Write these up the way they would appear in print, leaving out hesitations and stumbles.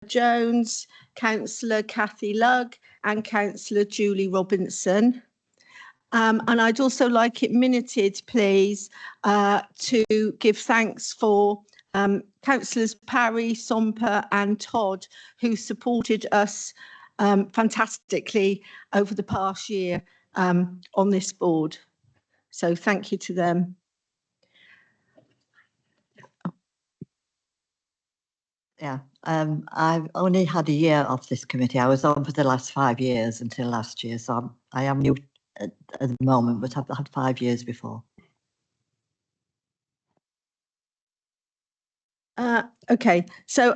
Jones, Councillor Kathy Lugg and Councillor Julie Robinson. And I'd also like it minuted, please, to give thanks for Councillors Parry, Somper and Todd, who supported us fantastically over the past year on this board. So thank you to them. Yeah, I've only had a year off this committee. I was on for the last 5 years until last year, so I am new at the moment, but I've had 5 years before. Okay, so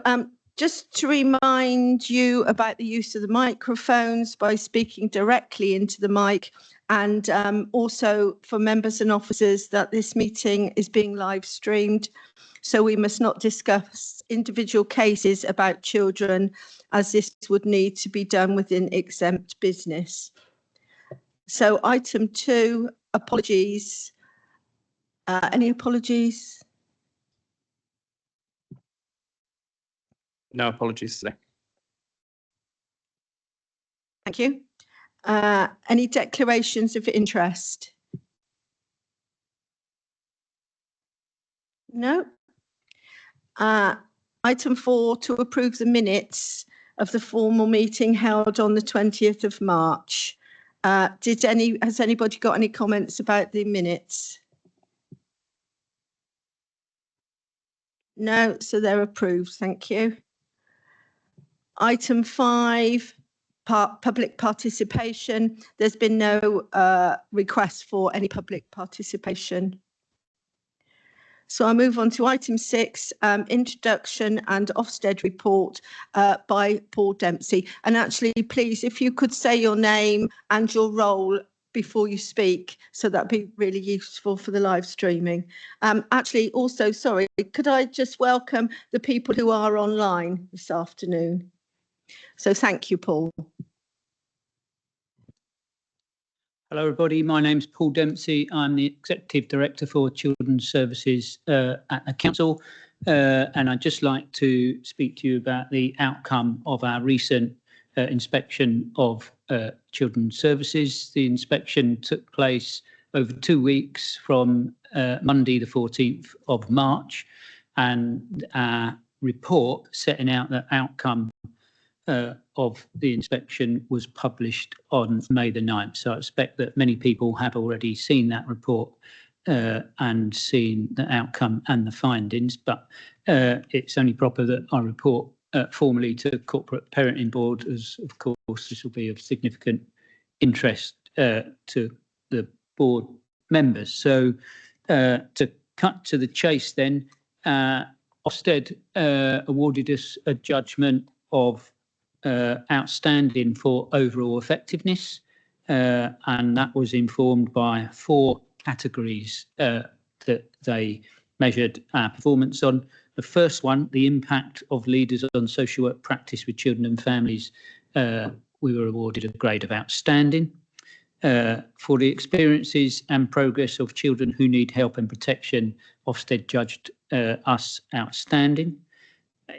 just to remind you about the use of the microphones by speaking directly into the mic, and also for members and officers that this meeting is being live streamed, so we must not discuss individual cases about children, as this would need to be done within exempt business. So item 2, apologies. Any apologies? No apologies today. Thank you. Any declarations of interest? No. Item 4, to approve the minutes of the formal meeting held on the 20th of March. Has anybody got any comments about the minutes? No, so they're approved. Thank you. Item 5, public participation. There's been no request for any public participation. So I'll move on to item 6, introduction and Ofsted report by Paul Dempsey. And actually, please, if you could say your name and your role before you speak, so that'd be really useful for the live streaming. Actually, also, sorry, could I just welcome the people who are online this afternoon? So thank you, Paul. Hello, everybody. My name's Paul Dempsey. I'm the Executive Director for Children's Services at the Council. And I'd just like to speak to you about the outcome of our recent inspection of Children's Services. The inspection took place over 2 weeks from Monday, the 14th of March. And our report setting out the outcome of the inspection was published on May the 9th. So I expect that many people have already seen that report and seen the outcome and the findings, but it's only proper that I report formally to Corporate Parenting Board, as of course this will be of significant interest to the board members. So to cut to the chase then, Ofsted awarded us a judgment of outstanding for overall effectiveness, and that was informed by 4 categories that they measured our performance on. The first one, the impact of leaders on social work practice with children and families, we were awarded a grade of outstanding. For the experiences and progress of children who need help and protection, Ofsted judged us outstanding.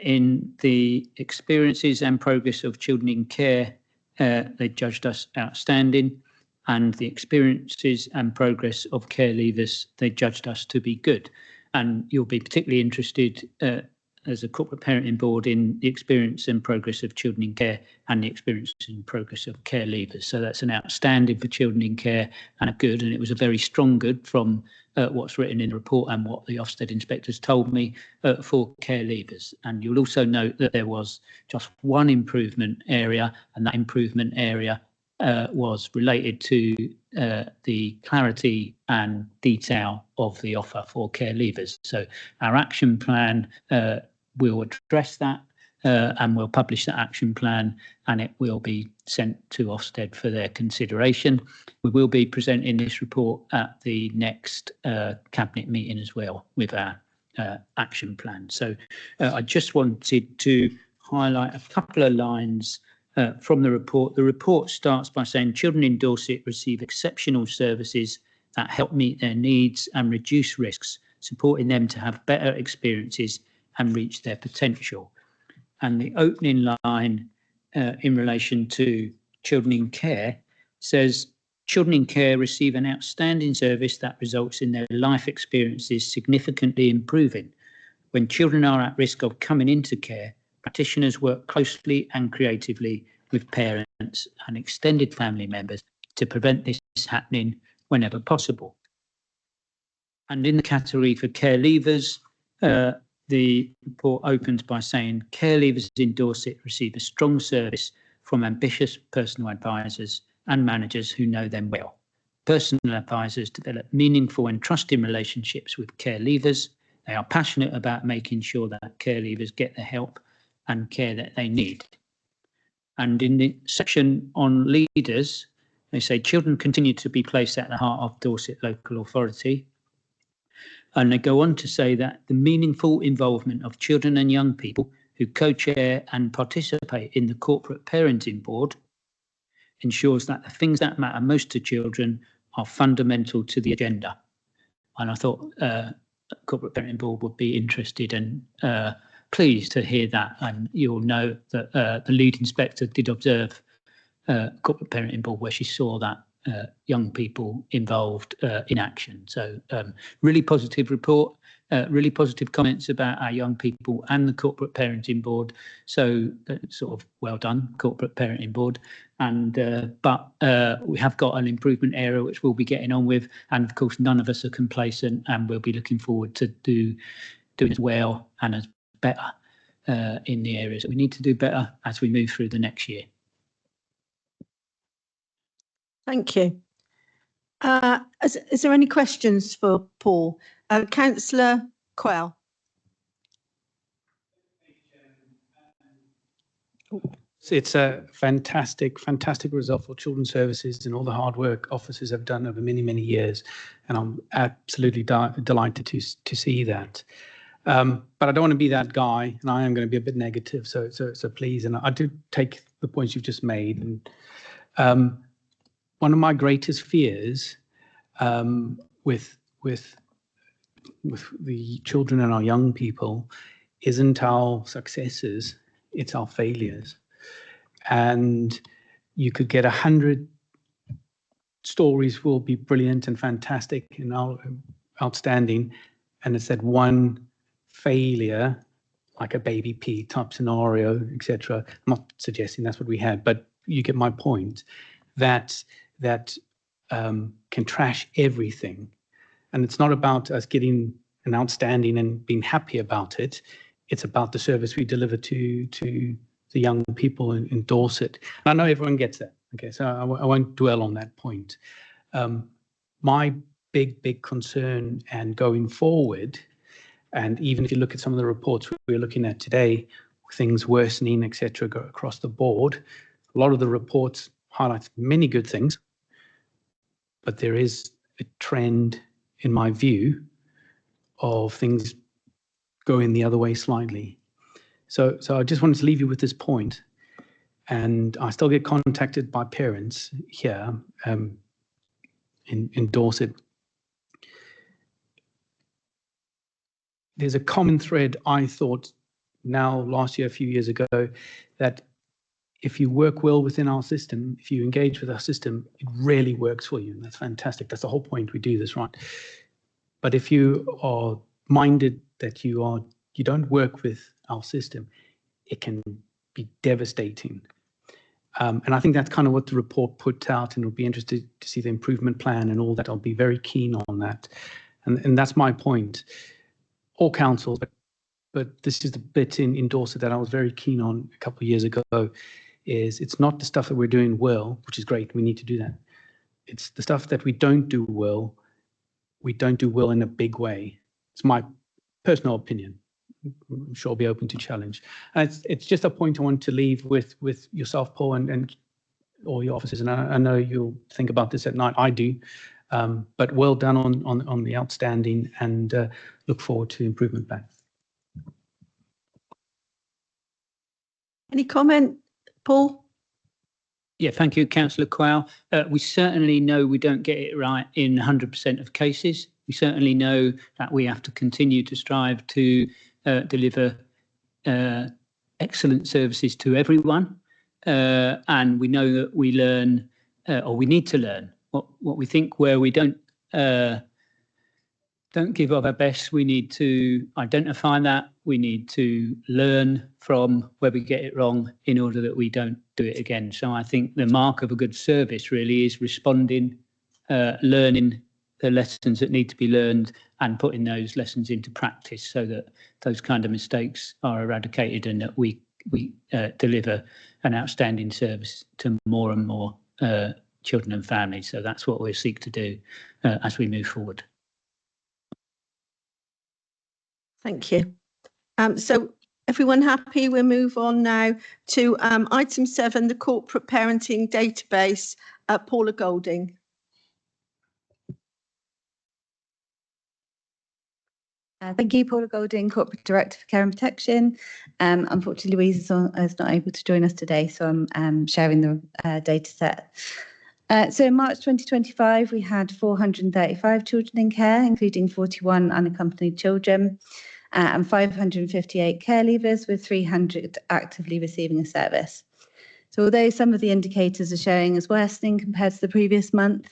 In the experiences and progress of children in care, they judged us outstanding, and the experiences and progress of care leavers, they judged us to be good. And you'll be particularly interested as a Corporate Parenting Board in the experience and progress of children in care and the experience and progress of care leavers. So that's an outstanding for children in care and a good, and it was a very strong good from what's written in the report and what the Ofsted inspectors told me for care leavers. And you'll also note that there was just one improvement area, and that improvement area was related to the clarity and detail of the offer for care leavers. So our action plan will address that and we'll publish that action plan, and it will be sent to Ofsted for their consideration. We will be presenting this report at the next Cabinet meeting as well with our action plan. So I just wanted to highlight a couple of lines from the report. The report starts by saying children in Dorset receive exceptional services that help meet their needs and reduce risks, supporting them to have better experiences and reach their potential. And the opening line in relation to children in care says, children in care receive an outstanding service that results in their life experiences significantly improving. When children are at risk of coming into care, practitioners work closely and creatively with parents and extended family members to prevent this happening whenever possible. And in the category for care leavers, the report opens by saying care leavers in Dorset receive a strong service from ambitious personal advisors and managers who know them well. Personal advisors develop meaningful and trusting relationships with care leavers. They are passionate about making sure that care leavers get the help and care that they need. And in the section on leaders, they say children continue to be placed at the heart of Dorset local authority. And they go on to say that the meaningful involvement of children and young people who co-chair and participate in the corporate parenting board ensures that the things that matter most to children are fundamental to the agenda. And I thought corporate parenting board would be interested and pleased to hear that. And you'll know that the lead inspector did observe corporate parenting board where she saw that young people involved in action. So really positive report, really positive comments about our young people and the corporate parenting board. So sort of well done, corporate parenting board. And but we have got an improvement area which we'll be getting on with. And of course, none of us are complacent, and we'll be looking forward to doing as well and as better in the areas that we need to do better as we move through the next year. Thank you. Is there any questions for Paul? Councillor Quell. It's a fantastic result for Children's Services and all the hard work officers have done over many, many years. And I'm absolutely delighted to see that. But I don't want to be that guy, and I am going to be a bit negative. So please, and I do take the points you've just made. And one of my greatest fears with the children and our young people isn't our successes, it's our failures. And you could get 100 stories will be brilliant and fantastic and outstanding, and it's that one failure, like a baby P type scenario, etc. I'm not suggesting that's what we had, but you get my point. That can trash everything. And it's not about us getting an outstanding and being happy about it. It's about the service we deliver to the young people in Dorset. And I know everyone gets that. Okay, so I won't dwell on that point. My big concern and going forward, and even if you look at some of the reports we're looking at today, things worsening, etc., go across the board. A lot of the reports highlight many good things, but there is a trend, in my view, of things going the other way slightly. So I just wanted to leave you with this point. And I still get contacted by parents here in Dorset. There's a common thread, I thought, now, last year, a few years ago, that if you work well within our system, if you engage with our system, it really works for you. And that's fantastic. That's the whole point we do this, right? But if you are minded that you don't work with our system, it can be devastating. And I think that's kind of what the report put out, and it'll be interested to see the improvement plan and all that. I'll be very keen on that. And that's my point. All councils, but this is the bit in Dorset that I was very keen on a couple of years ago, is it's not the stuff that we're doing well, which is great, we need to do that. It's the stuff that we don't do well in a big way. It's my personal opinion. I'm sure I'll be open to challenge. And it's just a point I want to leave with yourself, Paul, and all your officers. And I know you'll think about this at night. I do. But well done on the outstanding, and look forward to improvement back. Any comment, Paul? Yeah, thank you, Councillor Quayle. We certainly know we don't get it right in 100% of cases. We certainly know that we have to continue to strive to deliver excellent services to everyone. And we know that we learn, or we need to learn what we think, where we don't give up our best. We need to identify that. We need to learn from where we get it wrong in order that we don't do it again. So I think the mark of a good service really is responding, learning the lessons that need to be learned and putting those lessons into practice so that those kind of mistakes are eradicated and that we deliver an outstanding service to more and more children and families. So that's what we'll seek to do as we move forward. Thank you. So everyone happy? We'll move on now to item 7, the corporate parenting database. Paula Golding. Thank you, Paula Golding, Corporate Director for Care and Protection. Unfortunately, Louise is not able to join us today, so I'm sharing the data set. So in March 2025, we had 435 children in care, including 41 unaccompanied children, and 558 care leavers, with 300 actively receiving a service. So although some of the indicators are showing as worsening compared to the previous month,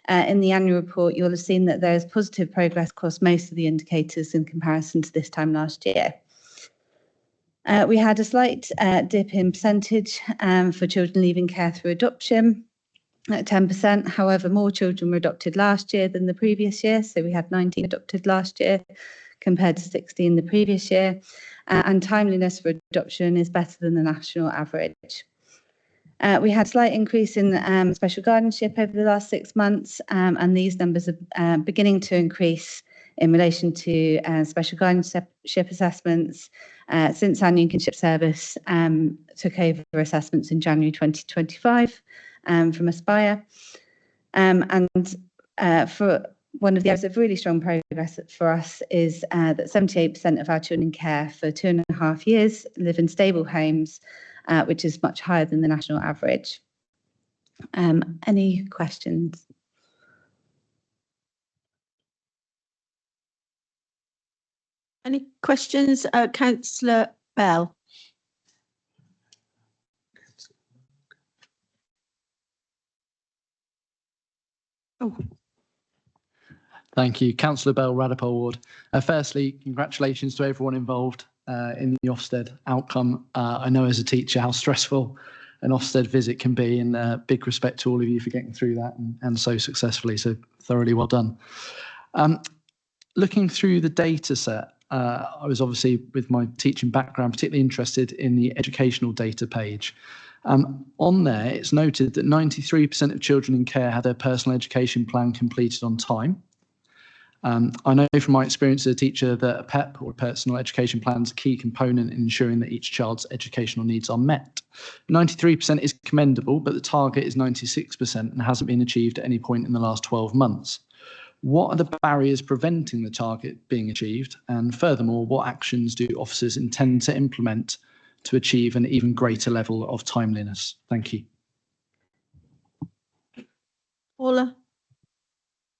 in the annual report, you'll have seen that there is positive progress across most of the indicators in comparison to this time last year. We had a slight dip in percentage for children leaving care through adoption at 10%. However, more children were adopted last year than the previous year. So we had 19 adopted last year compared to 16 the previous year. And timeliness for adoption is better than the national average. We had a slight increase in special guardianship over the last 6 months, and these numbers are beginning to increase in relation to special guardianship assessments since our New Kinship Service took over assessments in January 2025 from Aspire. For one of the areas of really strong progress for us is that 78% of our children in care for 2.5 years live in stable homes, which is much higher than the national average. Any questions? Any questions? Councillor Bell. Oh. Thank you. Councillor Bell, Radipole Ward. Firstly, congratulations to everyone involved in the Ofsted outcome. I know as a teacher how stressful an Ofsted visit can be, and big respect to all of you for getting through that and so successfully, so thoroughly well done. Looking through the data set, I was obviously, with my teaching background, particularly interested in the educational data page. On there, it's noted that 93% of children in care had their personal education plan completed on time. I know from my experience as a teacher that a PEP, or personal education plan, is a key component in ensuring that each child's educational needs are met. 93% is commendable, but the target is 96% and hasn't been achieved at any point in the last 12 months. What are the barriers preventing the target being achieved? And furthermore, what actions do officers intend to implement to achieve an even greater level of timeliness? Thank you. Paula.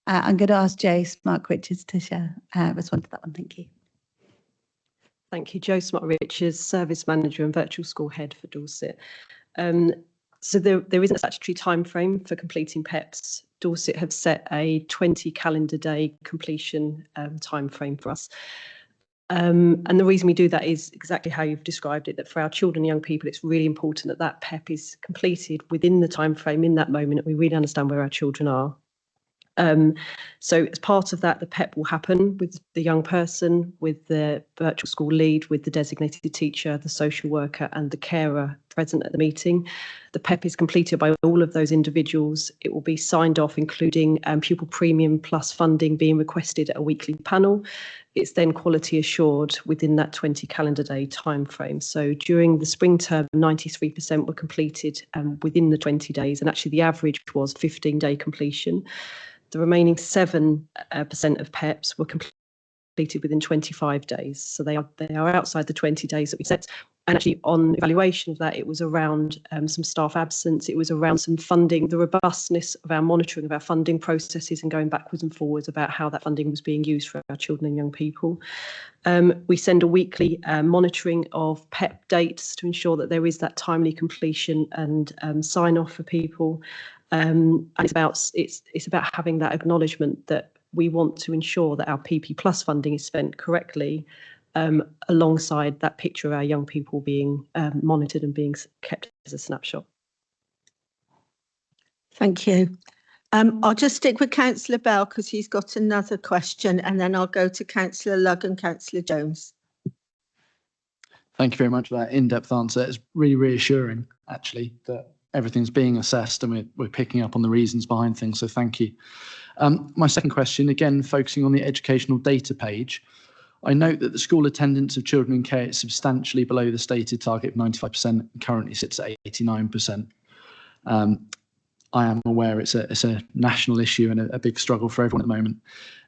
I'm going to ask Jace Mark-Richards to respond to that one. Thank you. Thank you. Jo Smart-Richards, Service Manager and Virtual School Head for Dorset. So there isn't a statutory timeframe for completing PEPs. Dorset have set a 20 calendar day completion timeframe for us. And the reason we do that is exactly how you've described it, that for our children and young people, it's really important that that PEP is completed within the timeframe in that moment, and we really understand where our children are. So as part of that, the PEP will happen with the young person, with the virtual school lead, with the designated teacher, the social worker and the carer present at the meeting. The PEP is completed by all of those individuals. It will be signed off, including pupil premium plus funding being requested at a weekly panel. It's then quality assured within that 20 calendar day timeframe. So during the spring term, 93% were completed within the 20 days, and actually the average was 15-day completion. The remaining 7% of PEPs were completed completed within 25 days. So they are outside the 20 days that we set. And actually, on evaluation of that, it was around some staff absence. It was around some funding, the robustness of our monitoring of our funding processes and going backwards and forwards about how that funding was being used for our children and young people. We send a weekly monitoring of PEP dates to ensure that there is that timely completion and sign off for people. And it's about having that acknowledgement that we want to ensure that our PP Plus funding is spent correctly, alongside that picture of our young people being monitored and being kept as a snapshot. Thank you. I'll just stick with Councillor Bell because he's got another question, and then I'll go to Councillor Lugg and Councillor Jones. Thank you very much for that in-depth answer. It's really reassuring, actually, that everything's being assessed and we're picking up on the reasons behind things, so thank you. My second question, again, focusing on the educational data page. I note that the school attendance of children in care is substantially below the stated target of 95% and currently sits at 89%. I am aware it's a national issue and a big struggle for everyone at the moment.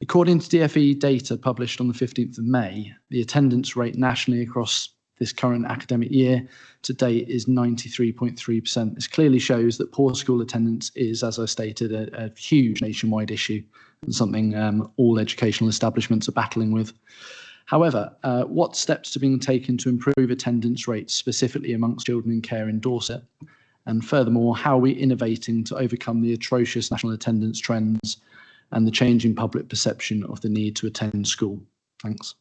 According to DfE data published on the 15th of May, the attendance rate nationally across this current academic year to date is 93.3%. This clearly shows that poor school attendance is, as I stated, a huge nationwide issue and something all educational establishments are battling with. However, what steps are being taken to improve attendance rates, specifically amongst children in care in Dorset? And furthermore, how are we innovating to overcome the atrocious national attendance trends and the changing public perception of the need to attend school? Thanks.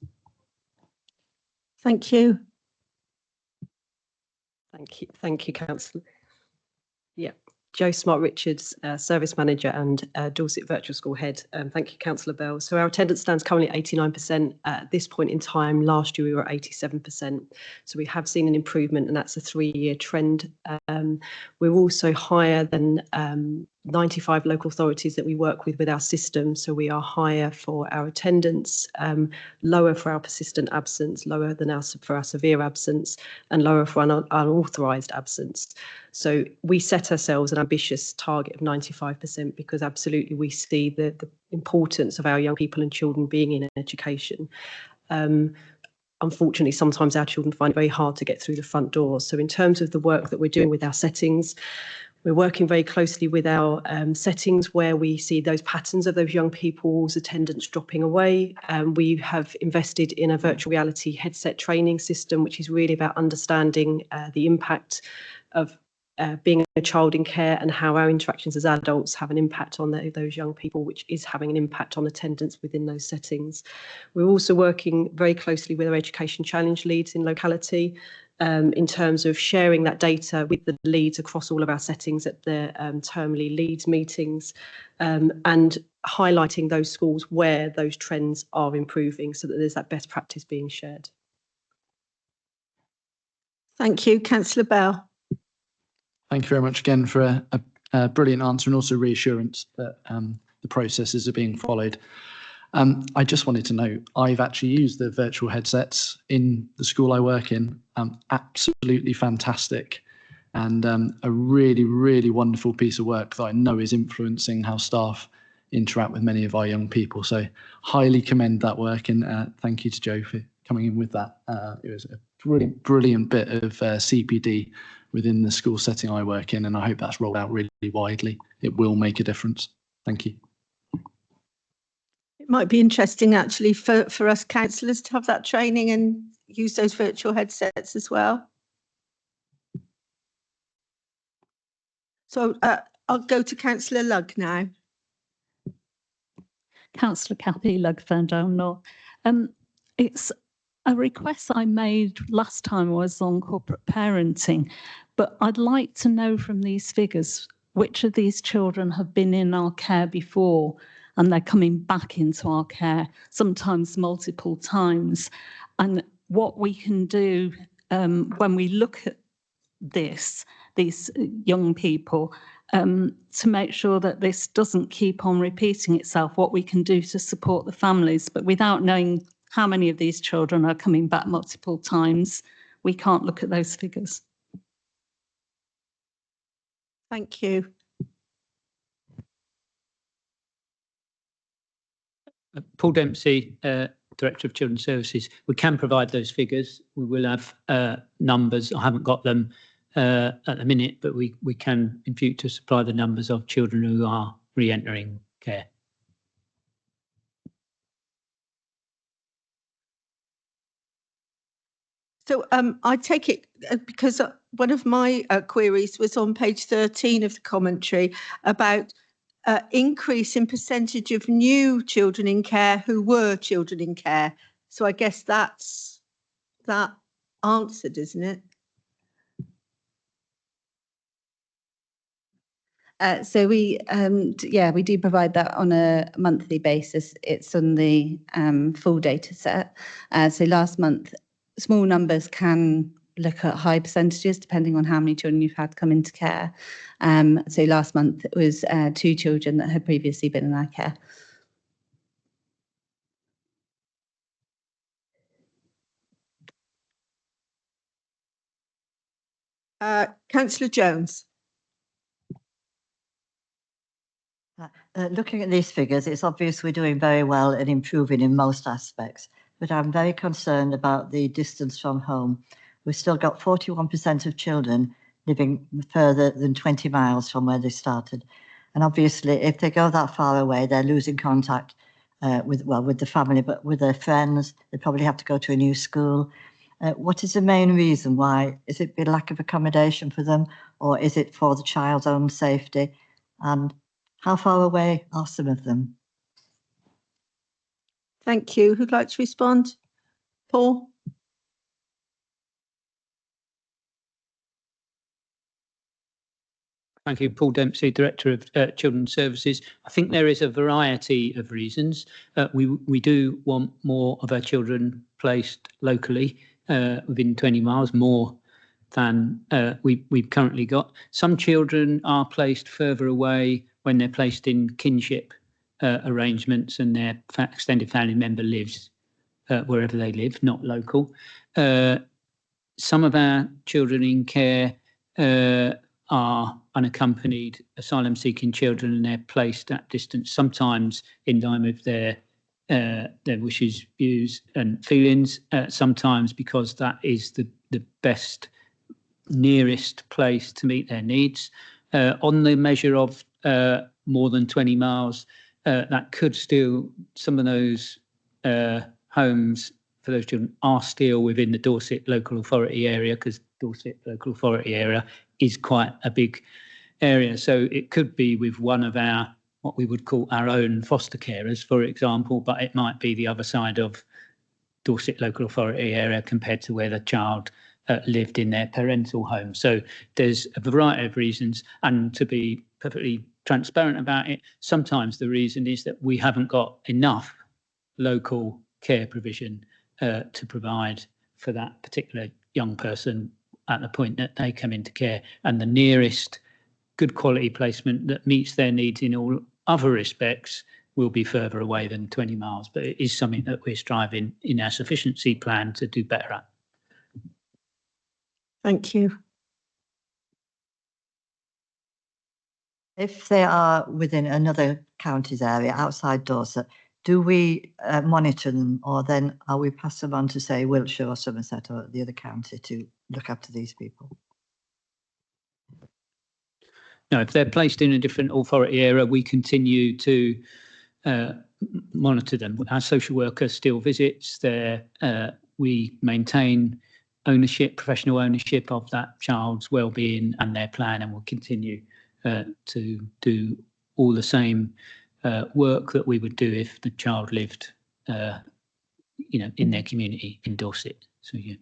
Thank you. Thank you, Councillor. Yeah, Jo Smart-Richards, Service Manager and Dorset Virtual School Head. Thank you, Councillor Bell. So our attendance stands currently at 89%. At this point in time, last year we were at 87%. So we have seen an improvement, and that's a 3-year trend. We're also higher than 95 local authorities that we work with our system. So we are higher for our attendance, lower for our persistent absence, lower than for our severe absence, and lower for unauthorised absence. So we set ourselves an ambitious target of 95% because absolutely we see the importance of our young people and children being in education. Unfortunately, sometimes our children find it very hard to get through the front door. So in terms of the work that we're doing with our settings, we're working very closely with our settings where we see those patterns of those young people's attendance dropping away. We have invested in a virtual reality headset training system, which is really about understanding the impact of being a child in care and how our interactions as adults have an impact on those young people, which is having an impact on attendance within those settings. We're also working very closely with our education challenge leads in locality in terms of sharing that data with the leads across all of our settings at the termly leads meetings and highlighting those schools where those trends are improving so that there's that best practice being shared. Thank you, Councillor Bell. Thank you very much again for a brilliant answer and also reassurance that the processes are being followed. I just wanted to know, I've actually used the virtual headsets in the school I work in. Absolutely fantastic and a really, really wonderful piece of work that I know is influencing how staff interact with many of our young people. So highly commend that work and thank you to Jo for coming in with that. It was a brilliant, brilliant bit of CPD within the school setting I work in, and I hope that's rolled out really widely. It will make a difference. Thank you. It might be interesting actually for us councillors to have that training and use those virtual headsets as well. So I'll go to Councillor Lugg now. Councillor Kathy Lugg, Ferndown North. It's a request I made last time I was on corporate parenting, but I'd like to know from these figures which of these children have been in our care before and they're coming back into our care, sometimes multiple times, and what we can do when we look at these young people, to make sure that this doesn't keep on repeating itself, what we can do to support the families, but without knowing how many of these children are coming back multiple times, we can't look at those figures. Thank you. Paul Dempsey, Director of Children's Services, we can provide those figures. We will have numbers. I haven't got them at the minute, but we can in future supply the numbers of children who are re-entering care. So I take it because one of my queries was on page 13 of the commentary about increase in percentage of new children in care who were children in care. So I guess that's that answered, isn't it? So we do provide that on a monthly basis. It's on the full data set. So last month, small numbers can look at high percentages depending on how many children you've had come into care. So last month it was 2 children that had previously been in our care. Councillor Jones. Looking at these figures, it's obvious we're doing very well and improving in most aspects, but I'm very concerned about the distance from home. We've still got 41% of children living further than 20 miles from where they started. And obviously, if they go that far away, they're losing contact with the family, but with their friends. They probably have to go to a new school. What is the main reason why? Is it the lack of accommodation for them, or is it for the child's own safety? And how far away are some of them? Thank you. Who'd like to respond? Paul? Thank you, Paul Dempsey, Director of Children's Services. I think there is a variety of reasons. We do want more of our children placed locally within 20 miles, more than we've currently got. Some children are placed further away when they're placed in kinship arrangements and their extended family member lives wherever they live, not local. Some of our children in care are unaccompanied asylum-seeking children, and they're placed at distance, sometimes in line with their wishes, views, and feelings. Sometimes because that is the best, nearest place to meet their needs. On the measure of more than 20 miles, that could still, some of those homes for those children are still within the Dorset local authority area, because Dorset local authority area is quite a big area. So it could be with one of our, what we would call our own foster carers, for example, but it might be the other side of Dorset local authority area compared to where the child lived in their parental home. So there's a variety of reasons, and to be perfectly transparent about it, sometimes the reason is that we haven't got enough local care provision to provide for that particular young person at the point that they come into care, and the nearest good quality placement that meets their needs in all other respects will be further away than 20 miles. But it is something that we're striving in our sufficiency plan to do better at. Thank you. If they are within another county's area outside Dorset, do we monitor them, or then are we pass them on to, say, Wiltshire or Somerset or the other county to look after these people? No, if they're placed in a different authority area, we continue to monitor them. Our social worker still visits there. We maintain ownership, professional ownership of that child's well-being and their plan, and will continue to do all the same work that we would do if the child lived, in their community in Dorset. So yeah.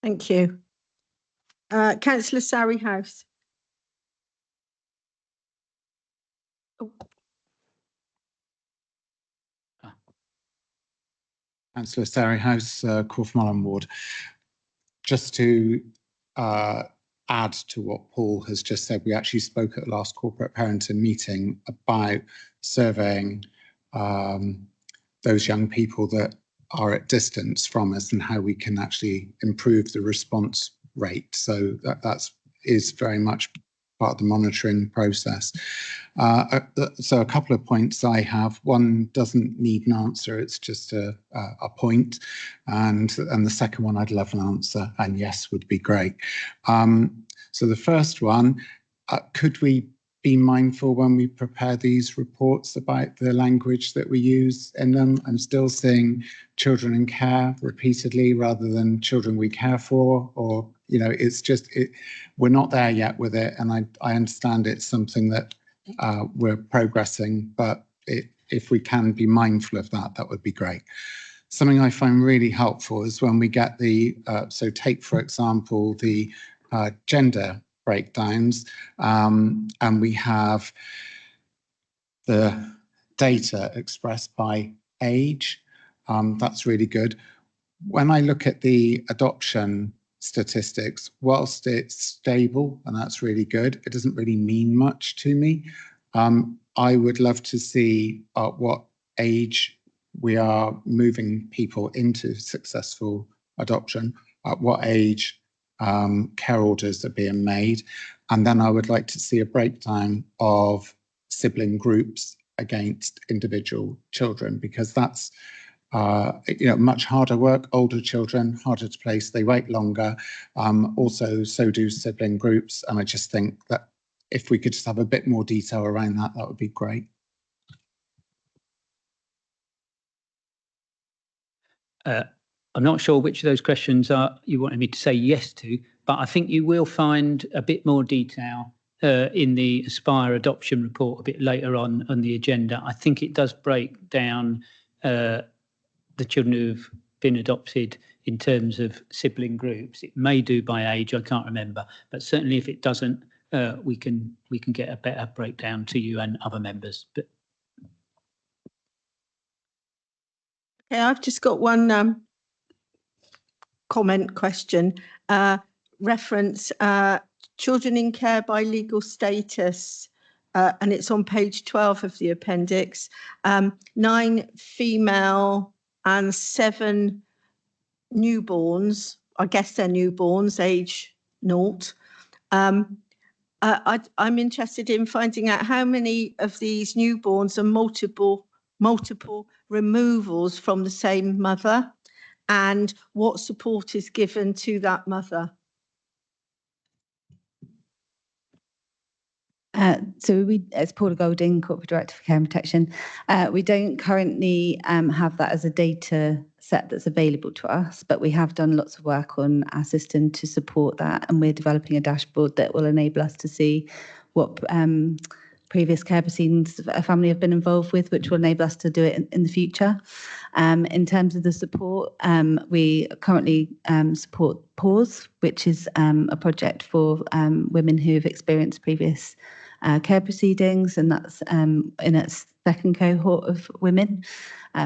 Thank you. Councillor Surrey House. Oh. Councillor Surrey House, Corfmallen Ward. Just to add to what Paul has just said, we actually spoke at the last corporate parenting meeting about surveying those young people that are at distance from us and how we can actually improve the response rate. So that is very much part of the monitoring process. So a couple of points I have. One doesn't need an answer, it's just a point. And the second one, I'd love an answer, and yes would be great. So the first one, could we be mindful when we prepare these reports about the language that we use in them? I'm still seeing children in care repeatedly rather than children we care for, or, you know, it's just, we're not there yet with it. And I understand it's something that we're progressing, but if we can be mindful of that, that would be great. Something I find really helpful is when we get so take, for example, the gender breakdowns, and we have the data expressed by age. That's really good. When I look at the adoption statistics, whilst it's stable, and that's really good, it doesn't really mean much to me. I would love to see what age we are moving people into successful adoption, at what age care orders are being made. And then I would like to see a breakdown of sibling groups against individual children, because that's much harder work. Older children, harder to place, they wait longer. Also, so do sibling groups. And I just think that if we could just have a bit more detail around that, that would be great. I'm not sure which of those questions you wanted me to say yes to, but I think you will find a bit more detail in the Aspire adoption report a bit later on the agenda. I think it does break down the children who've been adopted in terms of sibling groups. It may do by age, I can't remember, but certainly if it doesn't, we can get a better breakdown to you and other members. But Okay, I've just got one comment question. Reference children in care by legal status, and it's on page 12 of the appendix. 9 female and 7 newborns. I guess they're newborns, age 0. I'm interested in finding out how many of these newborns are multiple removals from the same mother, and what support is given to that mother. So we, as Paula Golding, Corporate Director for Care and Protection, we don't currently have that as a data set that's available to us, but we have done lots of work on our system to support that, and we're developing a dashboard that will enable us to see what previous care proceedings a family have been involved with, which will enable us to do it in the future. In terms of the support, we currently support PAUSE, which is a project for women who have experienced previous care proceedings, and that's in its second cohort of women,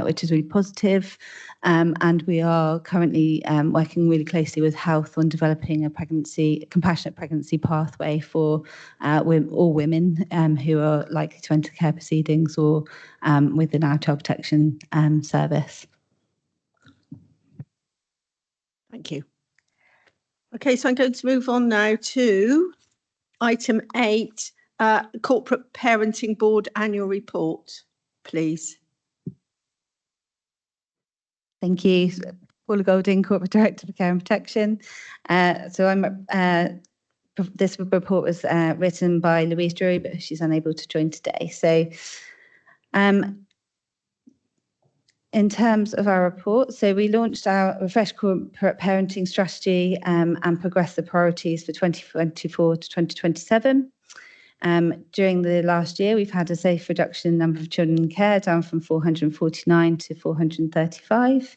which is really positive. And we are currently working really closely with Health on developing a compassionate pregnancy pathway for all women who are likely to enter care proceedings or within our child protection service. Thank you. Okay, so I'm going to move on now to item 8, Corporate Parenting Board Annual Report, please. Thank you. Paula Golding, Corporate Director for Care and Protection. This report was written by Louise Drury, but she's unable to join today. So in terms of our report, so we launched our refreshed corporate parenting strategy and progressed the priorities for 2024 to 2027. During the last year, we've had a safe reduction in number of children in care, down from 449 to 435.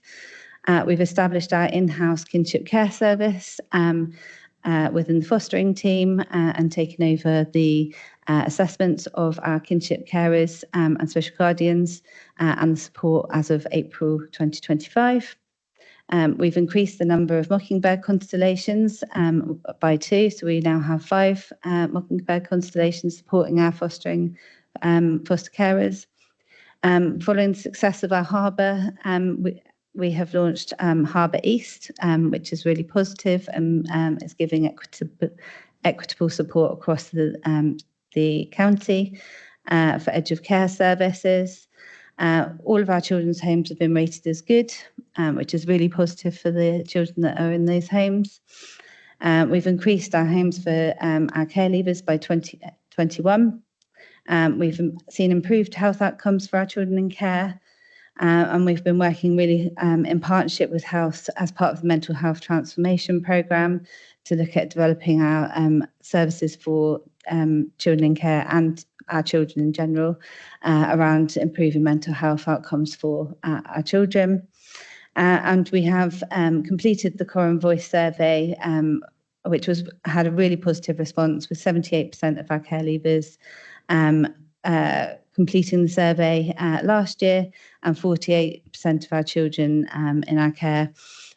We've established our in-house kinship care service within the fostering team and taken over the assessments of our kinship carers and special guardians and the support as of April 2025. We've increased the number of Mockingbird constellations by 2, so we now have 5 Mockingbird constellations supporting our foster carers. Following the success of our harbour, we have launched Harbour East, which is really positive and is giving equitable support across the county for edge of care services. All of our children's homes have been rated as good, which is really positive for the children that are in those homes. We've increased our homes for our care leavers by 2021. We've seen improved health outcomes for our children in care. And we've been working really in partnership with Health as part of the Mental Health Transformation Programme to look at developing our services for children in care and our children in general around improving mental health outcomes for our children. And we have completed the Coram Voice survey, which had a really positive response with 78% of our care leavers completing the survey last year, and 48% of our children in our care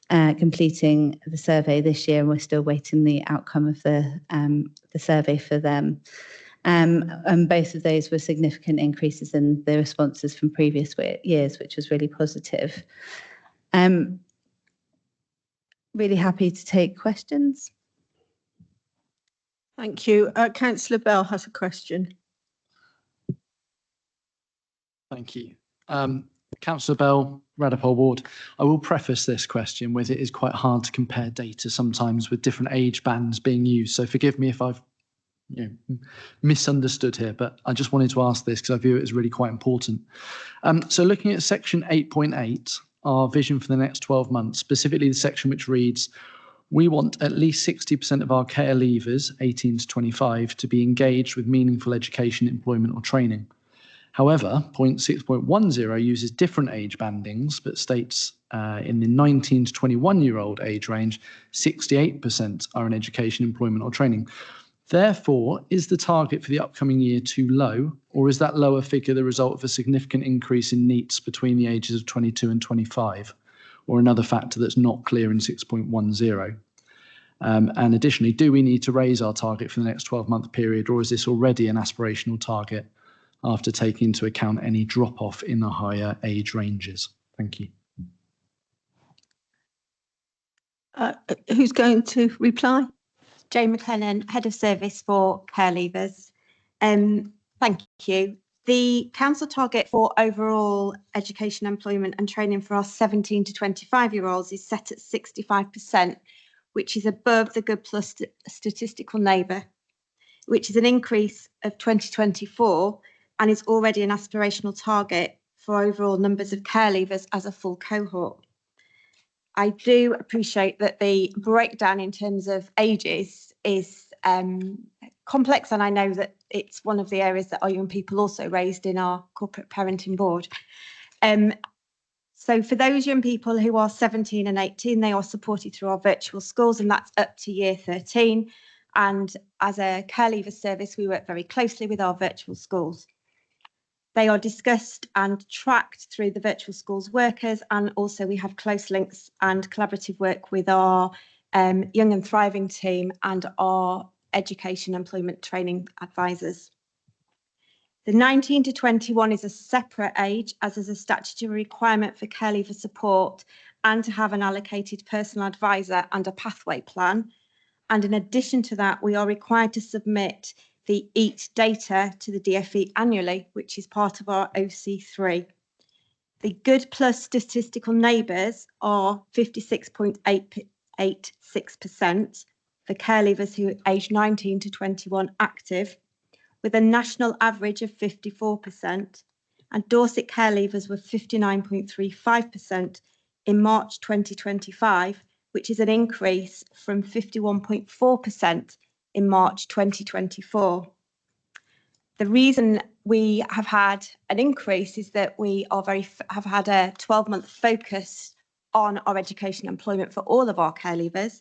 completing the survey this year, and we're still waiting the outcome of the survey for them. And both of those were significant increases in the responses from previous years, which was really positive. Really happy to take questions. Thank you. Councillor Bell has a question. Thank you. Councillor Bell, Radipole Ward. I will preface this question with it is quite hard to compare data sometimes with different age bands being used. So forgive me if I've misunderstood here, but I just wanted to ask this because I view it as really quite important. So looking at section 8.8, our vision for the next 12 months, specifically the section which reads, we want at least 60% of our care leavers, 18 to 25, to be engaged with meaningful education, employment or training. However, point 6.10 uses different age bandings, but states in the 19 to 21-year-old age range, 68% are in education, employment or training. Therefore, is the target for the upcoming year too low, or is that lower figure the result of a significant increase in NEETs between the ages of 22 and 25, or another factor that's not clear in 6.10? And additionally, do we need to raise our target for the next 12-month period, or is this already an aspirational target after taking into account any drop-off in the higher age ranges? Thank you. Who's going to reply? Jane McLennan, Head of Service for Care Leavers. Thank you. The council target for overall education, employment and training for our 17 to 25-year-olds is set at 65%, which is above the Good Plus statistical neighbour, which is an increase of 2024 and is already an aspirational target for overall numbers of care leavers as a full cohort. I do appreciate that the breakdown in terms of ages is complex, and I know that it's one of the areas that our young people also raised in our corporate parenting board. So for those young people who are 17 and 18, they are supported through our virtual schools, and that's up to year 13. And as a care leaver service, we work very closely with our virtual schools. They are discussed and tracked through the virtual schools workers, and also we have close links and collaborative work with our Young and Thriving team and our education employment training advisors. The 19 to 21 is a separate age, as is a statutory requirement for care leaver support and to have an allocated personal advisor and a pathway plan. And in addition to that, we are required to submit the EAT data to the DfE annually, which is part of our OC3. The Good Plus statistical neighbours are 56.886% for care leavers who are aged 19 to 21 active, with a national average of 54%, and Dorset care leavers were 59.35% in March 2025, which is an increase from 51.4% in March 2024. The reason we have had an increase is that we are have had a 12-month focus on our education and employment for all of our care leavers,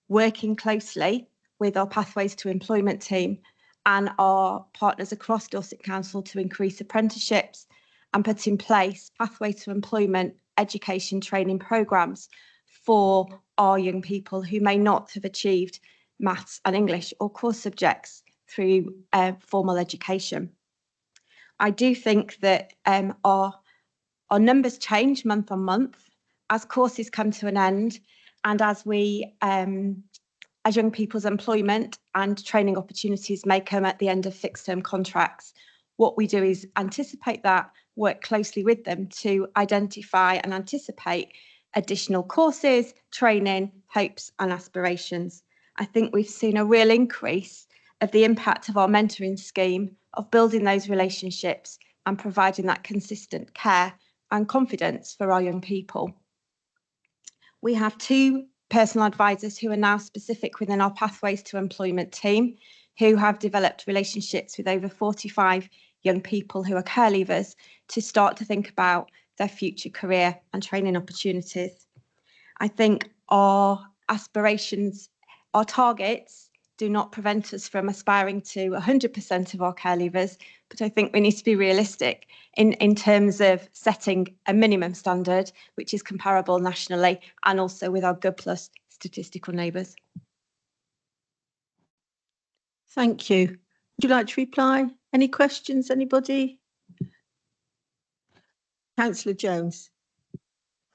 working closely with our Pathways to Employment team and our partners across Dorset Council to increase apprenticeships and put in place Pathway to Employment education training programmes for our young people who may not have achieved maths and English or core subjects through formal education. I do think that our numbers change month on month as courses come to an end, and as we as young people's employment and training opportunities may come at the end of fixed term contracts. What we do is anticipate that, work closely with them to identify and anticipate additional courses, training, hopes and aspirations. I think we've seen a real increase of the impact of our mentoring scheme, of building those relationships and providing that consistent care and confidence for our young people. We have 2 personal advisors who are now specific within our Pathways to Employment team, who have developed relationships with over 45 young people who are care leavers to start to think about their future career and training opportunities. I think our aspirations, our targets do not prevent us from aspiring to 100% of our care leavers, but I think we need to be realistic in terms of setting a minimum standard, which is comparable nationally and also with our Good+ statistical neighbours. Thank you. Would you like to reply? Any questions, anybody? Councillor Jones.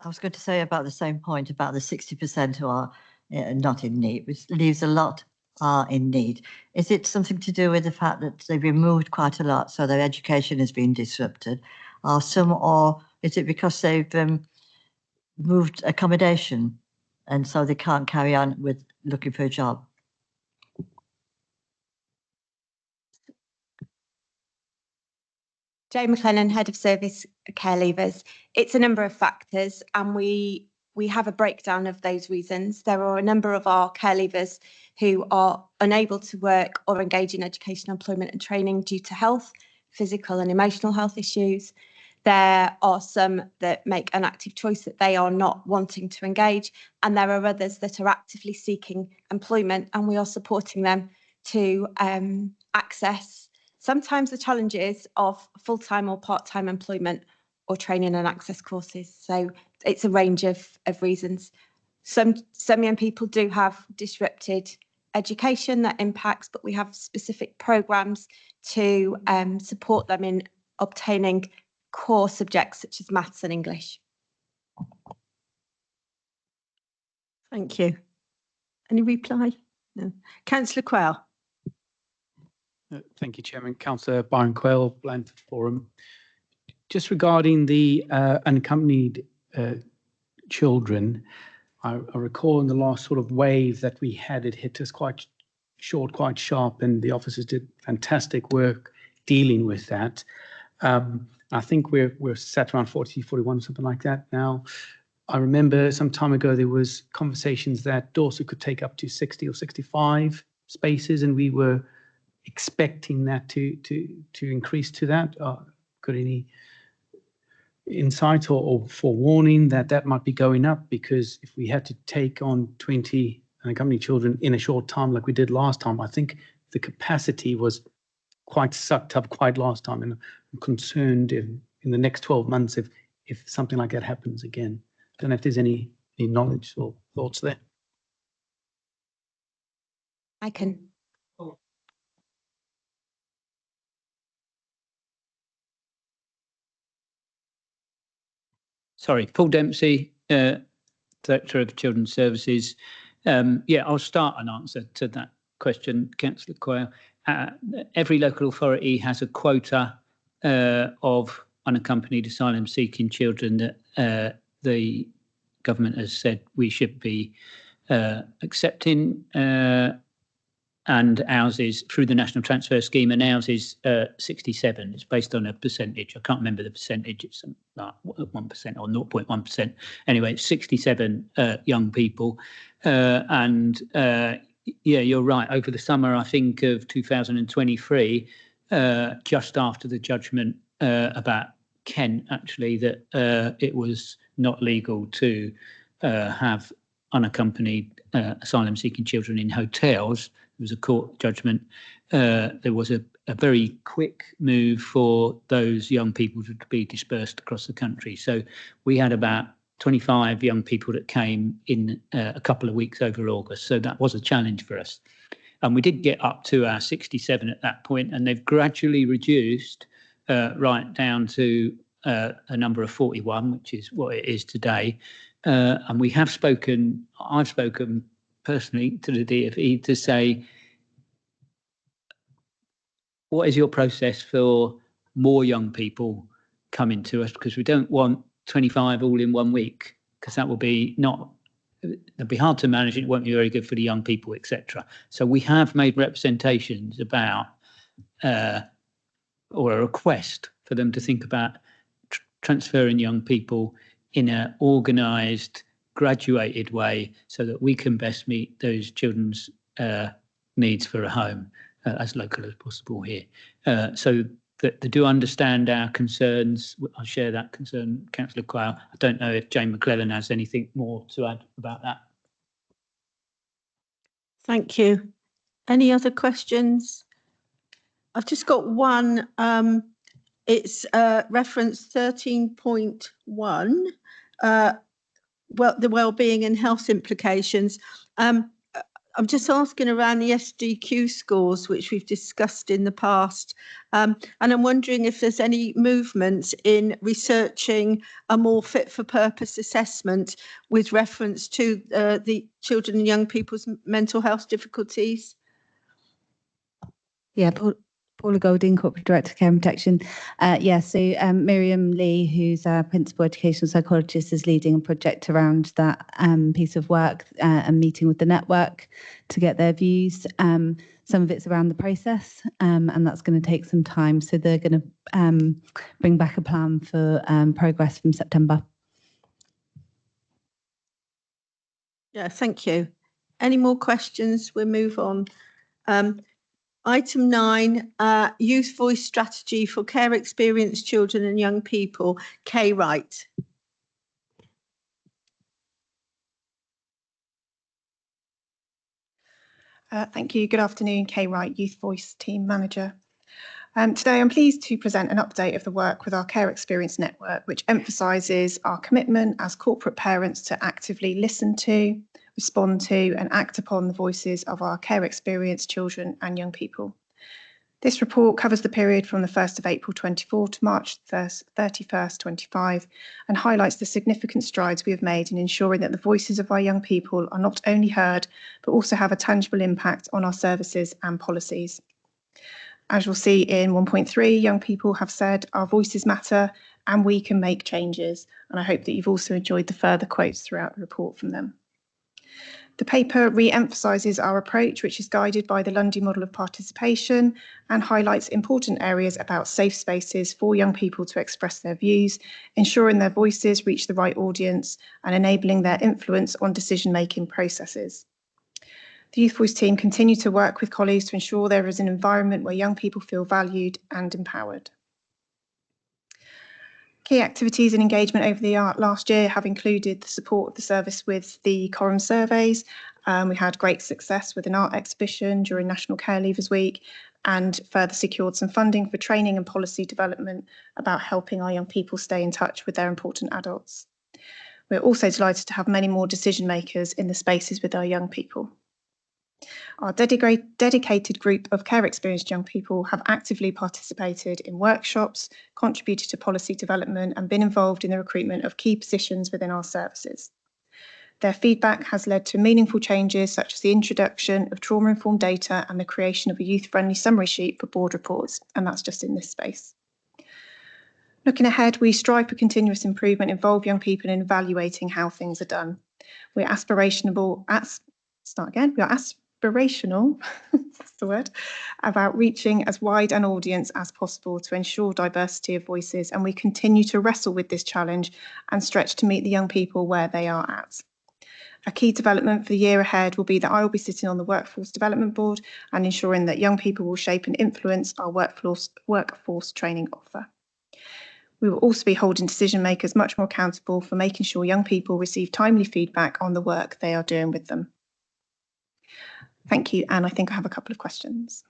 I was going to say about the same point about the 60% who are not in need, which leaves a lot are in need. Is it something to do with the fact that they've been moved quite a lot, so their education has been disrupted, or is it because they've moved accommodation and so they can't carry on with looking for a job? Jane McLennan, Head of Service Care Leavers. It's a number of factors and we have a breakdown of those reasons. There are a number of our care leavers who are unable to work or engage in education, employment and training due to health, physical and emotional health issues. There are some that make an active choice that they are not wanting to engage, and there are others that are actively seeking employment, and we are supporting them to access sometimes the challenges of full-time or part-time employment or training and access courses. So it's a range of reasons. Some young people do have disrupted education that impacts, but we have specific programmes to support them in obtaining core subjects such as maths and English. Thank you. Any reply? No. Councillor Quayle. Thank you, Chairman. Councillor Byron Quayle, Blandford Forum. Just regarding the unaccompanied children, I recall in the last sort of wave that we had, it hit us quite short, quite sharp, and the officers did fantastic work dealing with that. I think we're sat around 40, 41, something like that now. I remember some time ago there was conversations that Dorset could take up to 60 or 65 spaces, and we were expecting that to increase to that. Got any insight or forewarning that might be going up? Because if we had to take on 20 unaccompanied children in a short time like we did last time, I think the capacity was quite sucked up quite last time, and I'm concerned in the next 12 months if something like that happens again. Don't know if there's any knowledge or thoughts there. I can. Sorry, Paul Dempsey, Director of Children's Services. Yeah, I'll start an answer to that question, Councillor Quayle. Every local authority has a quota of unaccompanied asylum-seeking children that the government has said we should be accepting, and ours is through the National Transfer Scheme, and ours is 67. It's based on a percentage. I can't remember the percentage. It's like 1% or 0.1%. Anyway, it's 67 young people. And yeah, you're right. Over the summer, I think, of 2023, just after the judgment about Kent, actually, that it was not legal to have unaccompanied asylum-seeking children in hotels. There was a court judgment. There was a very quick move for those young people to be dispersed across the country. So we had about 25 young people that came in a couple of weeks over August. So that was a challenge for us. And we did get up to our 67 at that point, and they've gradually reduced right down to a number of 41, which is what it is today. And we have spoken, I've spoken personally to the DfE to say, what is your process for more young people coming to us? Because we don't want 25 all in 1 week, because that will be it'll be hard to manage. It won't be very good for the young people, etc. So we have made representations about, or a request for them to think about transferring young people in an organised, graduated way so that we can best meet those children's needs for a home as local as possible here. So that they do understand our concerns. I share that concern, Councillor Quayle. I don't know if Jane McClellan has anything more to add about that. Thank you. Any other questions? I've just got one. It's reference 13.1, the wellbeing and health implications. I'm just asking around the SDQ scores, which we've discussed in the past. And I'm wondering if there's any movement in researching a more fit for purpose assessment with reference to the children and young people's mental health difficulties. Yeah, Paula Golding, Corporate Director of Care and Protection. So Miriam Lee, who's our Principal Educational Psychologist, is leading a project around that piece of work and meeting with the network to get their views. Some of it's around the process, and that's going to take some time. So they're going to bring back a plan for progress from September. Yeah, thank you. Any more questions? We'll move on. Item 9, Youth Voice Strategy for Care Experienced Children and Young People, Kay Wright. Thank you. Good afternoon, Kay Wright, Youth Voice Team Manager. Today I'm pleased to present an update of the work with our Care Experience Network, which emphasises our commitment as corporate parents to actively listen to, respond to and act upon the voices of our care experienced children and young people. This report covers the period from the 1st of April 24 to March 31st, 25 and highlights the significant strides we have made in ensuring that the voices of our young people are not only heard, but also have a tangible impact on our services and policies. As you'll see in 1.3, young people have said our voices matter and we can make changes. And I hope that you've also enjoyed the further quotes throughout the report from them. The paper re-emphasises our approach, which is guided by the Lundy model of participation and highlights important areas about safe spaces for young people to express their views, ensuring their voices reach the right audience and enabling their influence on decision-making processes. The Youth Voice team continue to work with colleagues to ensure there is an environment where young people feel valued and empowered. Key activities and engagement over the last year have included the support of the service with the Coram surveys. We had great success with an art exhibition during National Care Leavers Week and further secured some funding for training and policy development about helping our young people stay in touch with their important adults. We're also delighted to have many more decision makers in the spaces with our young people. Our dedicated group of care experienced young people have actively participated in workshops, contributed to policy development and been involved in the recruitment of key positions within our services. Their feedback has led to meaningful changes such as the introduction of trauma-informed data and the creation of a youth-friendly summary sheet for board reports, and that's just in this space. Looking ahead, we strive for continuous improvement, involve young people in evaluating how things are done. We're aspirational, that's the word, about reaching as wide an audience as possible to ensure diversity of voices, and we continue to wrestle with this challenge and stretch to meet the young people where they are at. A key development for the year ahead will be that I will be sitting on the Workforce Development Board and ensuring that young people will shape and influence our workforce training offer. We will also be holding decision makers much more accountable for making sure young people receive timely feedback on the work they are doing with them. Thank you, and I think I have a couple of questions.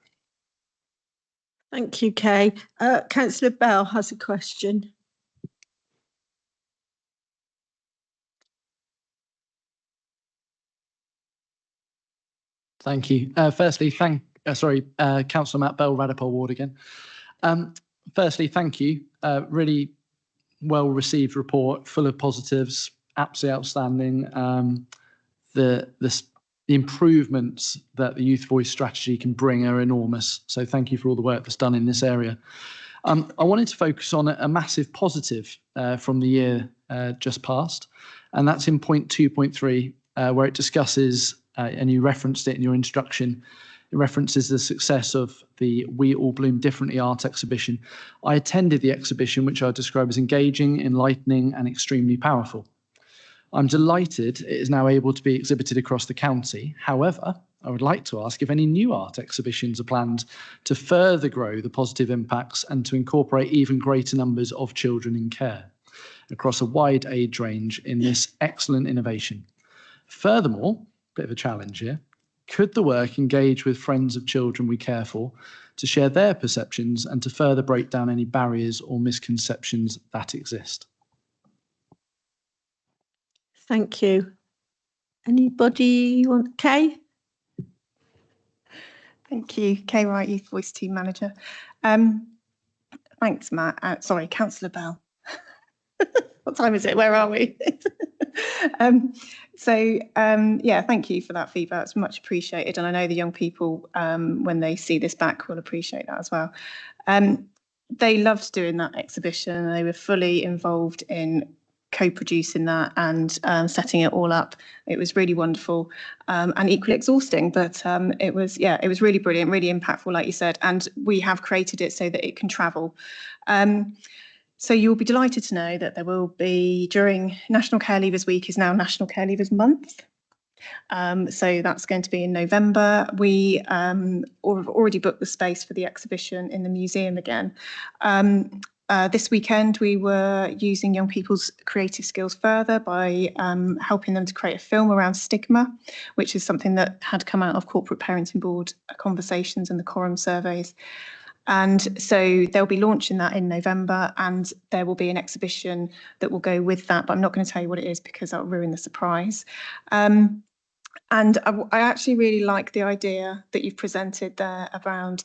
Thank you, Kay. Councillor Bell has a question. Thank you. Firstly, Councillor Matt Bell, Radipole Ward again. Firstly, thank you. Really well received report, full of positives, absolutely outstanding. The the improvements that the Youth Voice strategy can bring are enormous. So thank you for all the work that's done in this area. I wanted to focus on a massive positive from the year just past, and that's in point 2.3, where it discusses, and you referenced it in your introduction, it references the success of the We All Bloom Differently art exhibition. I attended the exhibition, which I describe as engaging, enlightening, and extremely powerful. I'm delighted it is now able to be exhibited across the county. However, I would like to ask if any new art exhibitions are planned to further grow the positive impacts and to incorporate even greater numbers of children in care across a wide age range in this excellent innovation. Furthermore, bit of a challenge here, could the work engage with friends of children we care for to share their perceptions and to further break down any barriers or misconceptions that exist? Thank you. Anybody want Kay? Thank you, Kay Wright, Youth Voice Team Manager. Thanks, Matt. Sorry, Councillor Bell. What time is it? Where are we? Yeah, thank you for that feedback. It's much appreciated. And I know the young people, when they see this back, will appreciate that as well. They loved doing that exhibition. They were fully involved in co-producing that and setting it all up. It was really wonderful and equally exhausting, but it was really brilliant, really impactful, like you said, and we have created it so that it can travel. So you'll be delighted to know that there will be, during National Care Leavers Week is now National Care Leavers Month. So that's going to be in November. We already booked the space for the exhibition in the museum again. This weekend, we were using young people's creative skills further by helping them to create a film around stigma, which is something that had come out of Corporate Parenting Board conversations and the Quorum surveys. And so they'll be launching that in November, and there will be an exhibition that will go with that, but I'm not going to tell you what it is because that'll ruin the surprise. And I actually really like the idea that you've presented there around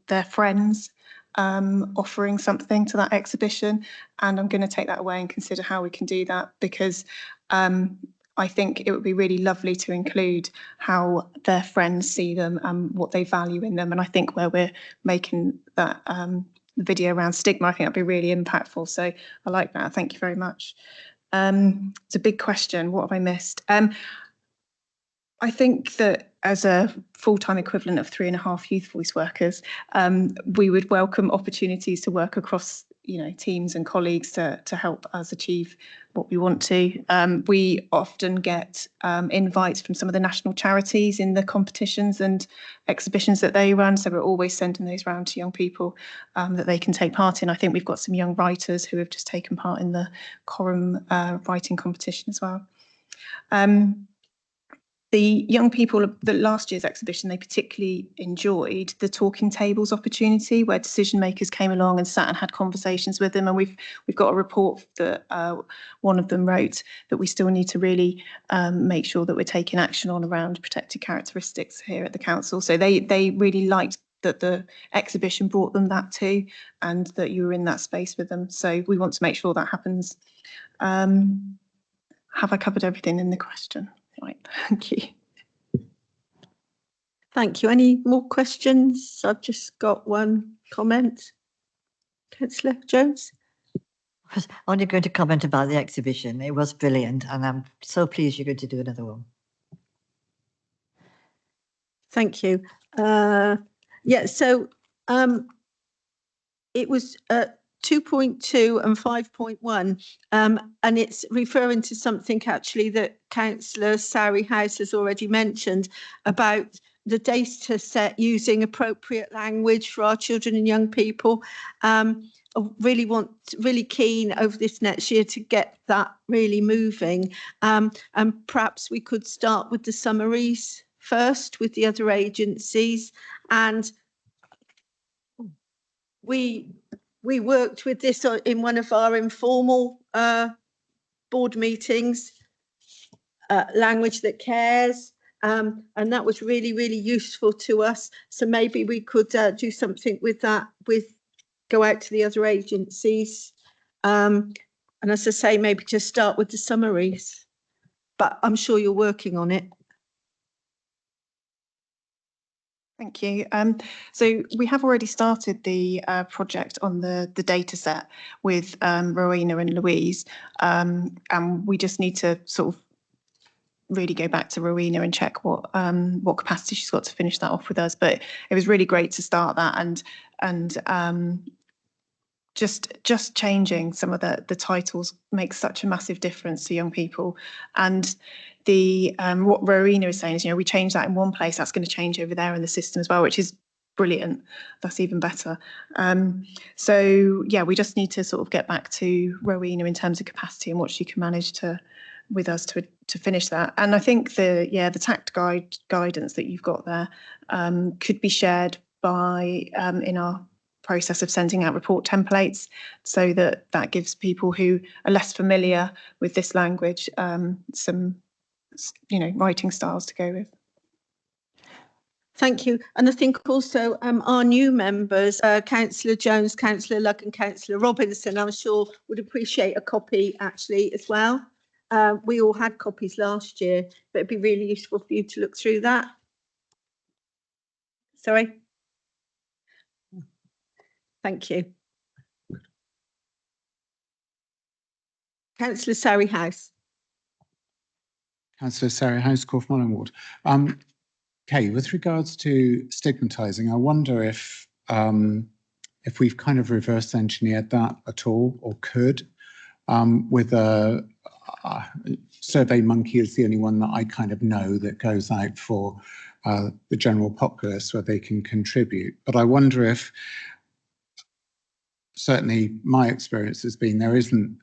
their friends offering something to that exhibition, and I'm going to take that away and consider how we can do that, because I think it would be really lovely to include how their friends see them and what they value in them. And I think where we're making that video around stigma, I think that'd be really impactful. So I like that. Thank you very much. It's a big question. What have I missed? I think that as a full-time equivalent of 3.5 Youth Voice workers, we would welcome opportunities to work across, teams and colleagues to help us achieve what we want to. We often get invites from some of the national charities in the competitions and exhibitions that they run, so we're always sending those round to young people that they can take part in. I think we've got some young writers who have just taken part in the Quorum writing competition as well. The young people at the last year's exhibition, they particularly enjoyed the talking tables opportunity where decision makers came along and sat and had conversations with them. And we've got a report that one of them wrote that we still need to really make sure that we're taking action on around protected characteristics here at the council. So they really liked that the exhibition brought them that too, and that you were in that space with them. So we want to make sure that happens. Have I covered everything in the question? Right, thank you. Thank you. Any more questions? I've just got one comment. Councillor Jones? I was only going to comment about the exhibition. It was brilliant, and I'm so pleased you're going to do another one. Thank you. So it was 2.2 and 5.1, and it's referring to something actually that Councillor Sari House has already mentioned about the data set using appropriate language for our children and young people. I really keen over this next year to get that really moving, and perhaps we could start with the summaries first with the other agencies. And we worked with this in one of our informal board meetings, Language That Cares, and that was really, really useful to us. So maybe we could do something with that, go out to the other agencies. And as I say, maybe just start with the summaries, but I'm sure you're working on it. Thank you. So we have already started the project on the data set with Rowena and Louise, and we just need to sort of really go back to Rowena and check what capacity she's got to finish that off with us. But it was really great to start that, and just changing some of the titles makes such a massive difference to young people. And the what Rowena is saying is, we change that in one place, that's going to change over there in the system as well, which is brilliant. That's even better. So yeah, we just need to sort of get back to Rowena in terms of capacity and what she can manage with us to finish that. And I think the TACT guidance that you've got there could be shared by in our process of sending out report templates, so that gives people who are less familiar with this language some writing styles to go with. Thank you. And I think also our new members, Councillor Jones, Councillor Luck and Councillor Robinson, I'm sure would appreciate a copy actually as well. We all had copies last year, but it'd be really useful for you to look through that. Sorry. Thank you. Councillor Surrey House. Councillor Surrey House, Corfmallen Ward. Kay, with regards to stigmatising, I wonder if we've kind of reverse engineered that at all, or could, with a Survey Monkey is the only one that I kind of know that goes out for the general populace where they can contribute. But I wonder if, certainly my experience has been, there isn't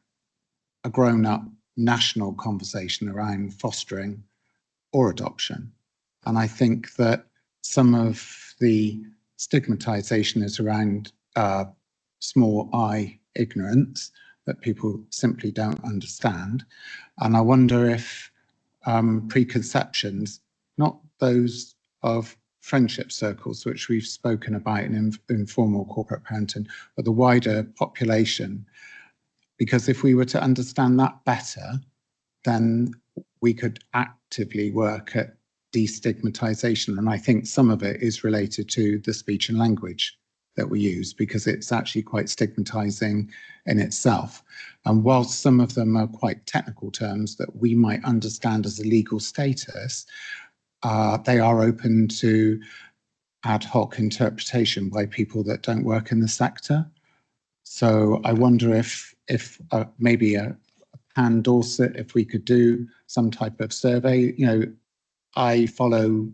a grown-up national conversation around fostering or adoption. And I think that some of the stigmatisation is around small I ignorance, that people simply don't understand. And I wonder if preconceptions, not those of friendship circles, which we've spoken about in informal corporate parenting, but the wider population, because if we were to understand that better, then we could actively work at destigmatization. And I think some of it is related to the speech and language that we use, because it's actually quite stigmatizing in itself. And whilst some of them are quite technical terms that we might understand as a legal status, they are open to ad hoc interpretation by people that don't work in the sector. So I wonder if maybe a Pan Dorset, if we could do some type of survey. I follow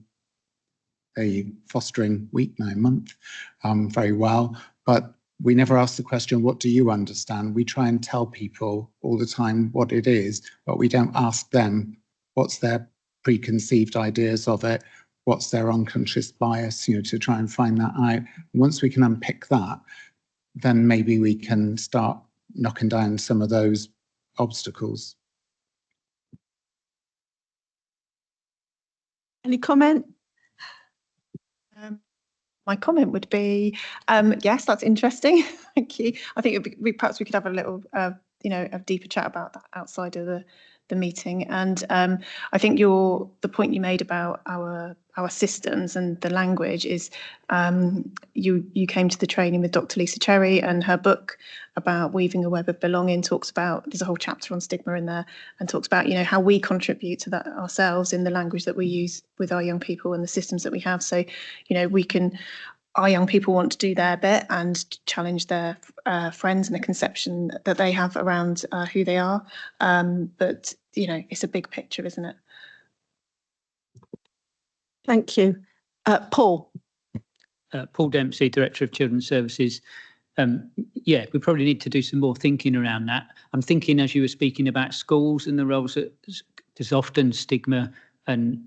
a fostering week now, month, very well, but we never ask the question, what do you understand? We try and tell people all the time what it is, but we don't ask them what's their preconceived ideas of it, what's their unconscious bias, to try and find that out. Once we can unpick that, then maybe we can start knocking down some of those obstacles. Any comment? My comment would be, yes, that's interesting. Thank you. I think perhaps we could have a little, a deeper chat about that outside of the meeting. And I think the point you made about our systems and the language is, you came to the training with Dr. Lisa Cherry, and her book about Weaving a Web of Belonging talks about, there's a whole chapter on stigma in there, and talks about how we contribute to that ourselves in the language that we use with our young people and the systems that we have. So our young people want to do their bit and challenge their friends and the conception that they have around who they are. But it's a big picture, isn't it? Thank you. Paul. Paul Dempsey, Director of Children's Services. We probably need to do some more thinking around that. I'm thinking, as you were speaking about schools and the roles that there's often stigma and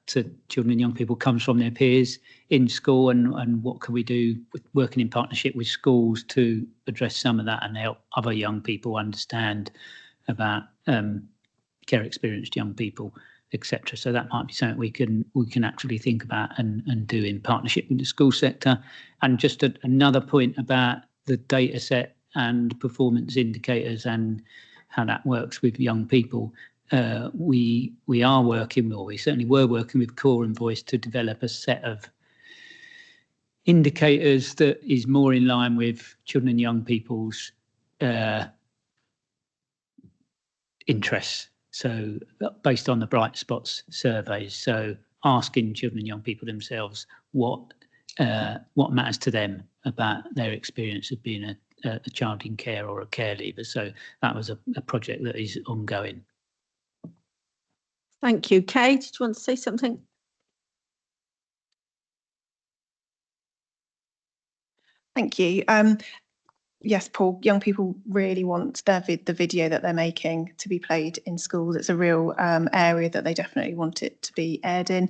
to children and young people comes from their peers in school, and what can we do with working in partnership with schools to address some of that and help other young people understand about care experienced young people, etc. So that might be something we can actually think about and do in partnership with the school sector. And just another point about the data set and performance indicators and how that works with young people. We are working, or we certainly were working with Core and Voice to develop a set of indicators that is more in line with children and young people's interests. So based on the Bright Spots surveys, so asking children and young people themselves what matters to them about their experience of being a child in care or a care leaver. So that was a project that is ongoing. Thank you. Kay, did you want to say something? Thank you. Yes, Paul, young people really want the video that they're making to be played in schools. It's a real area that they definitely want it to be aired in.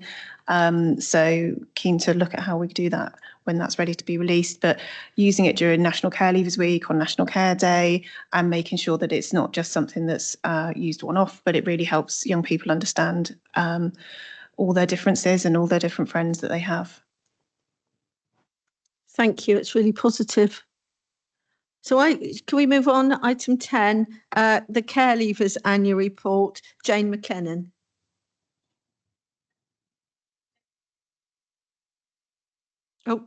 So keen to look at how we do that when that's ready to be released, but using it during National Care Leavers Week, on National Care Day, and making sure that it's not just something that's used one-off, but it really helps young people understand all their differences and all their different friends that they have. Thank you. It's really positive. So can we move on? Item 10, the Care Leavers Annual Report. Jane McLennan. Oh,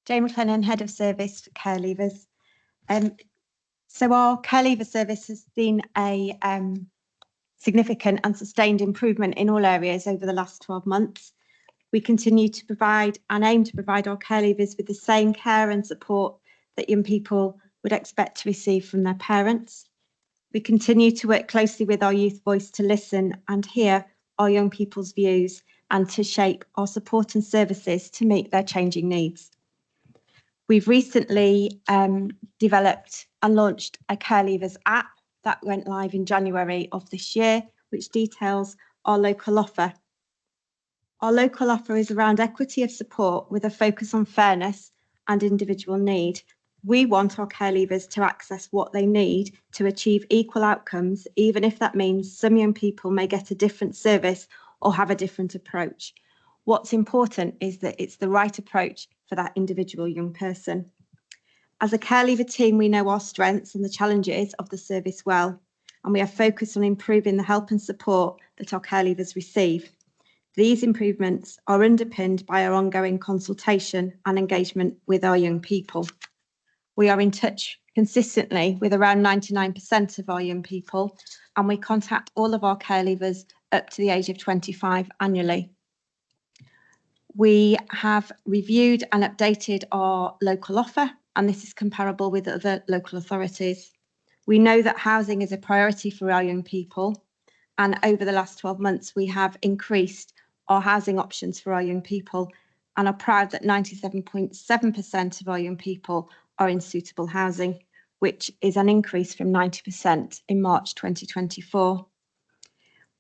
Jane McLennan, Head of Service for Care Leavers. So our Care Leaver service has seen a significant and sustained improvement in all areas over the last 12 months. We continue to provide and aim to provide our care leavers with the same care and support that young people would expect to receive from their parents. We continue to work closely with our youth voice to listen and hear our young people's views and to shape our support and services to meet their changing needs. We've recently developed and launched a Care Leavers app that went live in January of this year, which details our local offer. Our local offer is around equity of support with a focus on fairness and individual need. We want our care leavers to access what they need to achieve equal outcomes, even if that means some young people may get a different service or have a different approach. What's important is that it's the right approach for that individual young person. As a care leaver team, we know our strengths and the challenges of the service well, and we are focused on improving the help and support that our care leavers receive. These improvements are underpinned by our ongoing consultation and engagement with our young people. We are in touch consistently with around 99% of our young people, and we contact all of our care leavers up to the age of 25 annually. We have reviewed and updated our local offer, and this is comparable with other local authorities. We know that housing is a priority for our young people, and over the last 12 months, we have increased our housing options for our young people and are proud that 97.7% of our young people are in suitable housing, which is an increase from 90% in March 2024.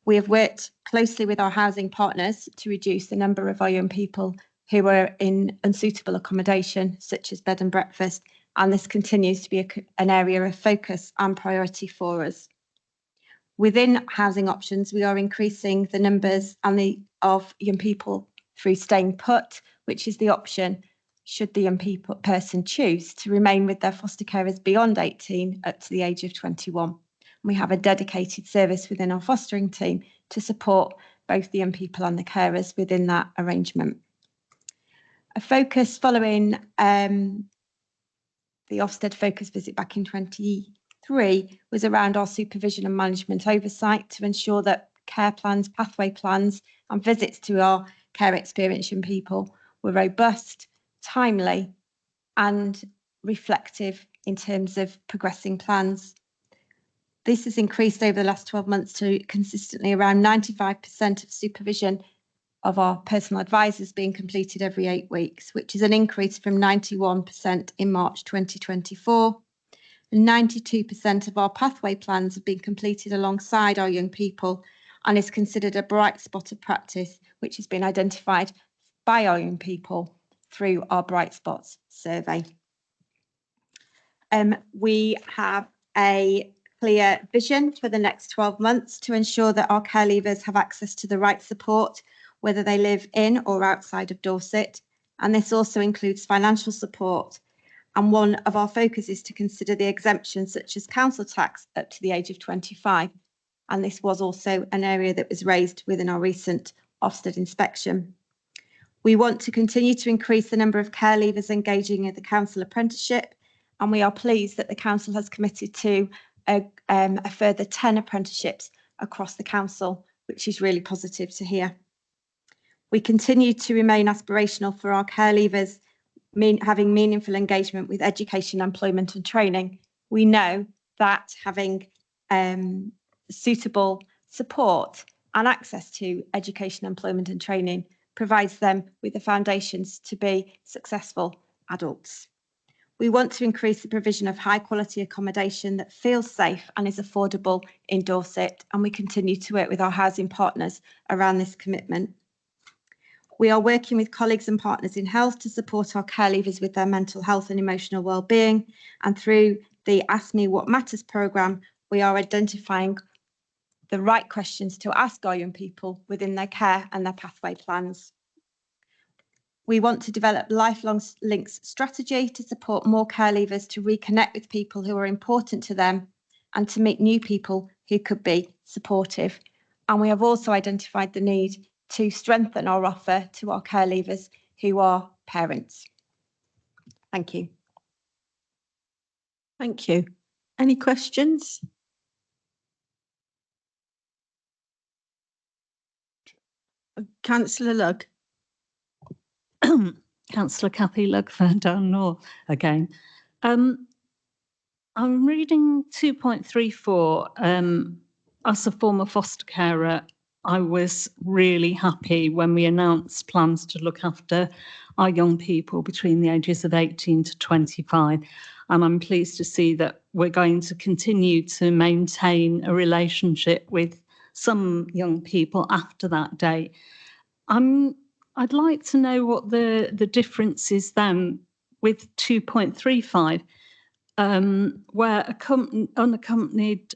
We have worked closely with our housing partners to reduce the number of our young people who are in unsuitable accommodation, such as bed and breakfast, and this continues to be an area of focus and priority for us. Within housing options, we are increasing the numbers of young people through staying put, which is the option should the young person choose to remain with their foster carers beyond 18 up to the age of 21. We have a dedicated service within our fostering team to support both the young people and the carers within that arrangement. A focus following the Ofsted Focus visit back in 2023 was around our supervision and management oversight to ensure that care plans, pathway plans and visits to our care experience young people were robust, timely and reflective in terms of progressing plans. This has increased over the last 12 months to consistently around 95% of supervision of our personal advisors being completed every 8 weeks, which is an increase from 91% in March 2024. 92% of our pathway plans have been completed alongside our young people and is considered a bright spot of practice, which has been identified by our young people through our Bright Spots survey. We have a clear vision for the next 12 months to ensure that our care leavers have access to the right support, whether they live in or outside of Dorset. And this also includes financial support. And one of our focus is to consider the exemptions such as council tax up to the age of 25. And this was also an area that was raised within our recent Ofsted inspection. We want to continue to increase the number of care leavers engaging in the council apprenticeship, and we are pleased that the council has committed to a further 10 apprenticeships across the council, which is really positive to hear. We continue to remain aspirational for our care leavers, having meaningful engagement with education, employment and training. We know that having suitable support and access to education, employment and training provides them with the foundations to be successful adults. We want to increase the provision of high quality accommodation that feels safe and is affordable in Dorset, and we continue to work with our housing partners around this commitment. We are working with colleagues and partners in health to support our care leavers with their mental health and emotional well-being, and through the Ask Me What Matters programme, we are identifying the right questions to ask our young people within their care and their pathway plans. We want to develop lifelong links strategy to support more care leavers to reconnect with people who are important to them and to meet new people who could be supportive. And we have also identified the need to strengthen our offer to our care leavers who are parents. Thank you. Thank you. Any questions? Councillor Lugg. Councillor Cathy Lugg, Ferndown North again. I'm reading 2.34. As a former foster carer, I was really happy when we announced plans to look after our young people between the ages of 18 to 25. And I'm pleased to see that we're going to continue to maintain a relationship with some young people after that date. I'd like to know what the difference is then with 2.35, where unaccompanied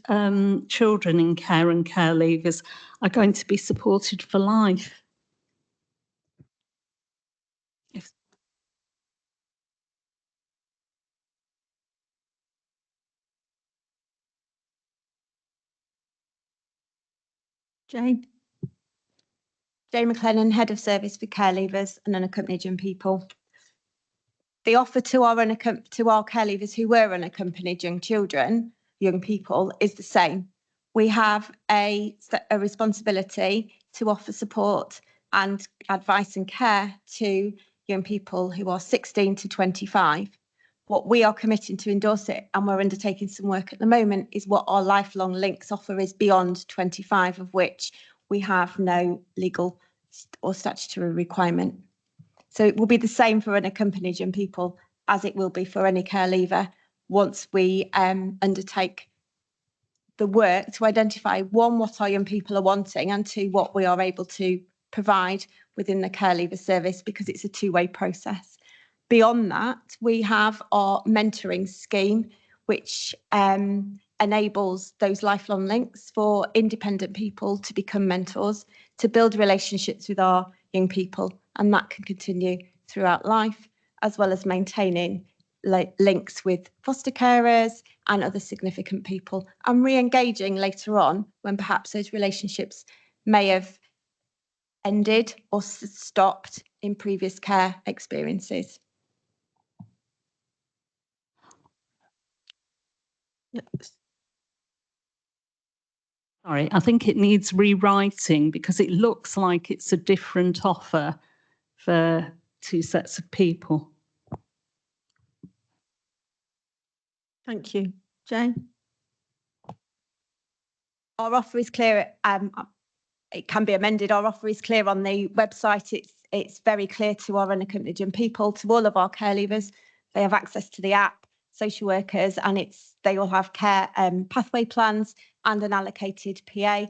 children in care and care leavers are going to be supported for life. Jane. Jane McLennan, Head of Service for Care Leavers and Unaccompanied Young People. The offer to our care leavers who were unaccompanied young people, is the same. We have a responsibility to offer support and advice and care to young people who are 16 to 25. What we are committing to endorse it, and we're undertaking some work at the moment, is what our lifelong links offer is beyond 25, of which we have no legal or statutory requirement. So it will be the same for unaccompanied young people as it will be for any care leaver once we undertake the work to identify, one, what our young people are wanting, and two, what we are able to provide within the care leaver service, because it's a two-way process. Beyond that, we have our mentoring scheme, which enables those lifelong links for independent people to become mentors, to build relationships with our young people, and that can continue throughout life, as well as maintaining links with foster carers and other significant people, and re-engaging later on when perhaps those relationships may have ended or stopped in previous care experiences. Sorry, I think it needs rewriting because it looks like it's a different offer for two sets of people. Thank you. Jane? Our offer is clear. It can be amended. Our offer is clear on the website. It's very clear to our unaccompanied young people, to all of our care leavers. They have access to the app, social workers, and they all have care pathway plans and an allocated PA.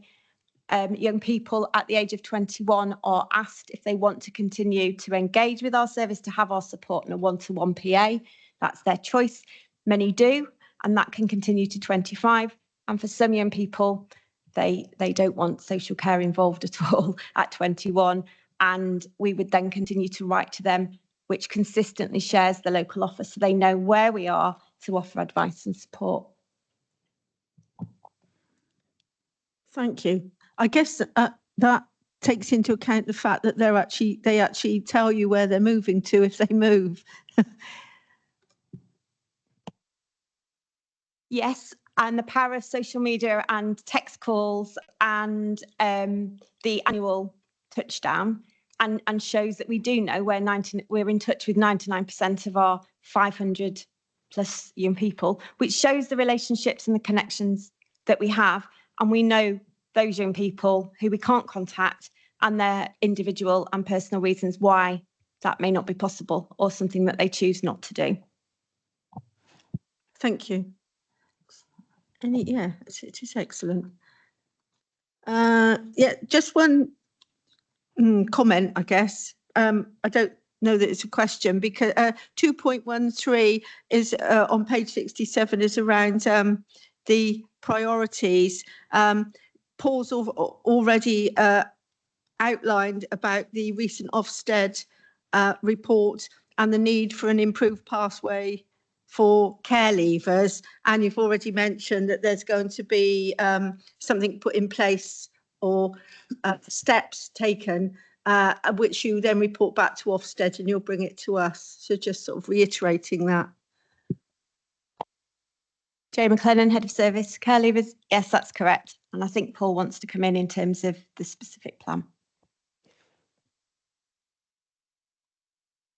Young people at the age of 21 are asked if they want to continue to engage with our service, to have our support and a one-to-one PA. That's their choice. Many do, and that can continue to 25. And for some young people, they don't want social care involved at all at 21. And we would then continue to write to them, which consistently shares the local offer, so they know where we are to offer advice and support. Thank you. I guess that takes into account the fact that they actually tell you where they're moving to if they move. Yes, and the power of social media and text calls and the annual touchdown and shows that we do know we're in touch with 99% of our 500 plus young people, which shows the relationships and the connections that we have. And we know those young people who we can't contact and their individual and personal reasons why that may not be possible or something that they choose not to do. Thank you. Yeah, it is excellent. Yeah, just one comment, I guess. I don't know that it's a question because 2.13 is on page 67 is around the priorities. Paul's already outlined about the recent Ofsted report and the need for an improved pathway for care leavers, and you've already mentioned that there's going to be something put in place or steps taken, which you then report back to Ofsted and you'll bring it to us. So just sort of reiterating that. Jay McLennan, Head of Service, Care Leavers. Yes, that's correct. And I think Paul wants to come in terms of the specific plan.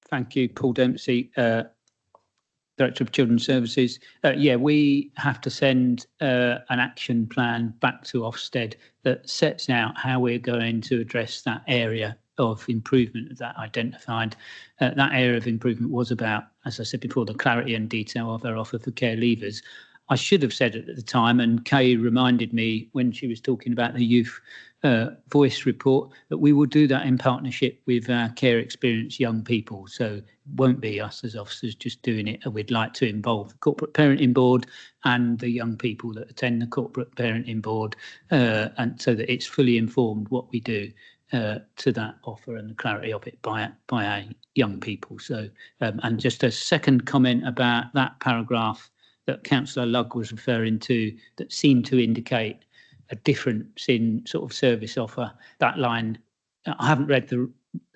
Thank you, Paul Dempsey, Director of Children's Services. Yeah, we have to send an action plan back to Ofsted that sets out how we're going to address that area of improvement that identified. That area of improvement was about, as I said before, the clarity and detail of our offer for care leavers. I should have said it at the time, and Kay reminded me when she was talking about the Youth Voice report, that we will do that in partnership with our care experienced young people. So it won't be us as officers just doing it. We'd like to involve the corporate parenting board and the young people that attend the corporate parenting board, and so that it's fully informed what we do to that offer and the clarity of it by our young people. So, and just a second comment about that paragraph that Councillor Lugg was referring to that seemed to indicate a difference in sort of service offer. That line, I haven't read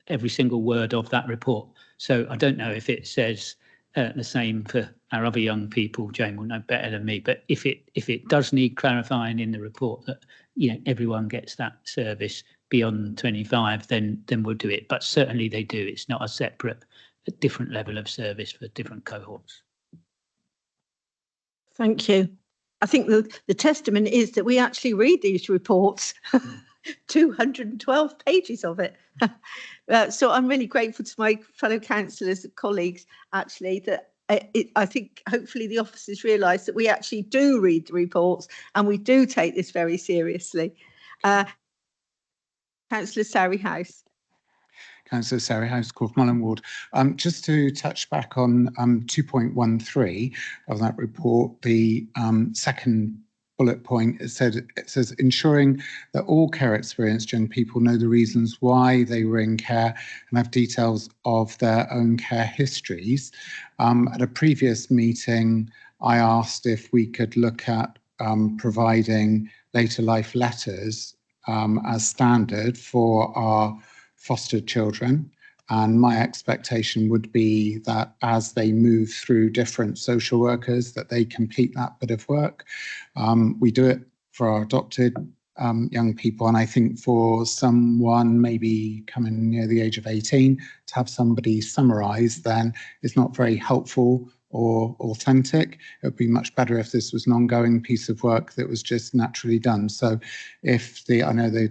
every single word of that report, so I don't know if it says the same for our other young people. Jane will know better than me, but if it does need clarifying in the report that everyone gets that service beyond 25, then we'll do it. But certainly they do. It's not a different level of service for different cohorts. Thank you. I think the testament is that we actually read these reports, 212 pages of it. So I'm really grateful to my fellow councillors and colleagues, actually, that I think hopefully the officers realise that we actually do read the reports and we do take this very seriously. Councillor Surreyhouse. Councillor Surreyhouse, Corfmullen Ward. Just to touch back on 2.13 of that report, the second bullet point, it says ensuring that all care experienced young people know the reasons why they were in care and have details of their own care histories. At a previous meeting, I asked if we could look at providing later life letters as standard for our fostered children, and my expectation would be that as they move through different social workers that they complete that bit of work. We do it for our adopted young people, and I think for someone maybe coming near the age of 18 to have somebody summarise then is not very helpful or authentic. It would be much better if this was an ongoing piece of work that was just naturally done. So if I know the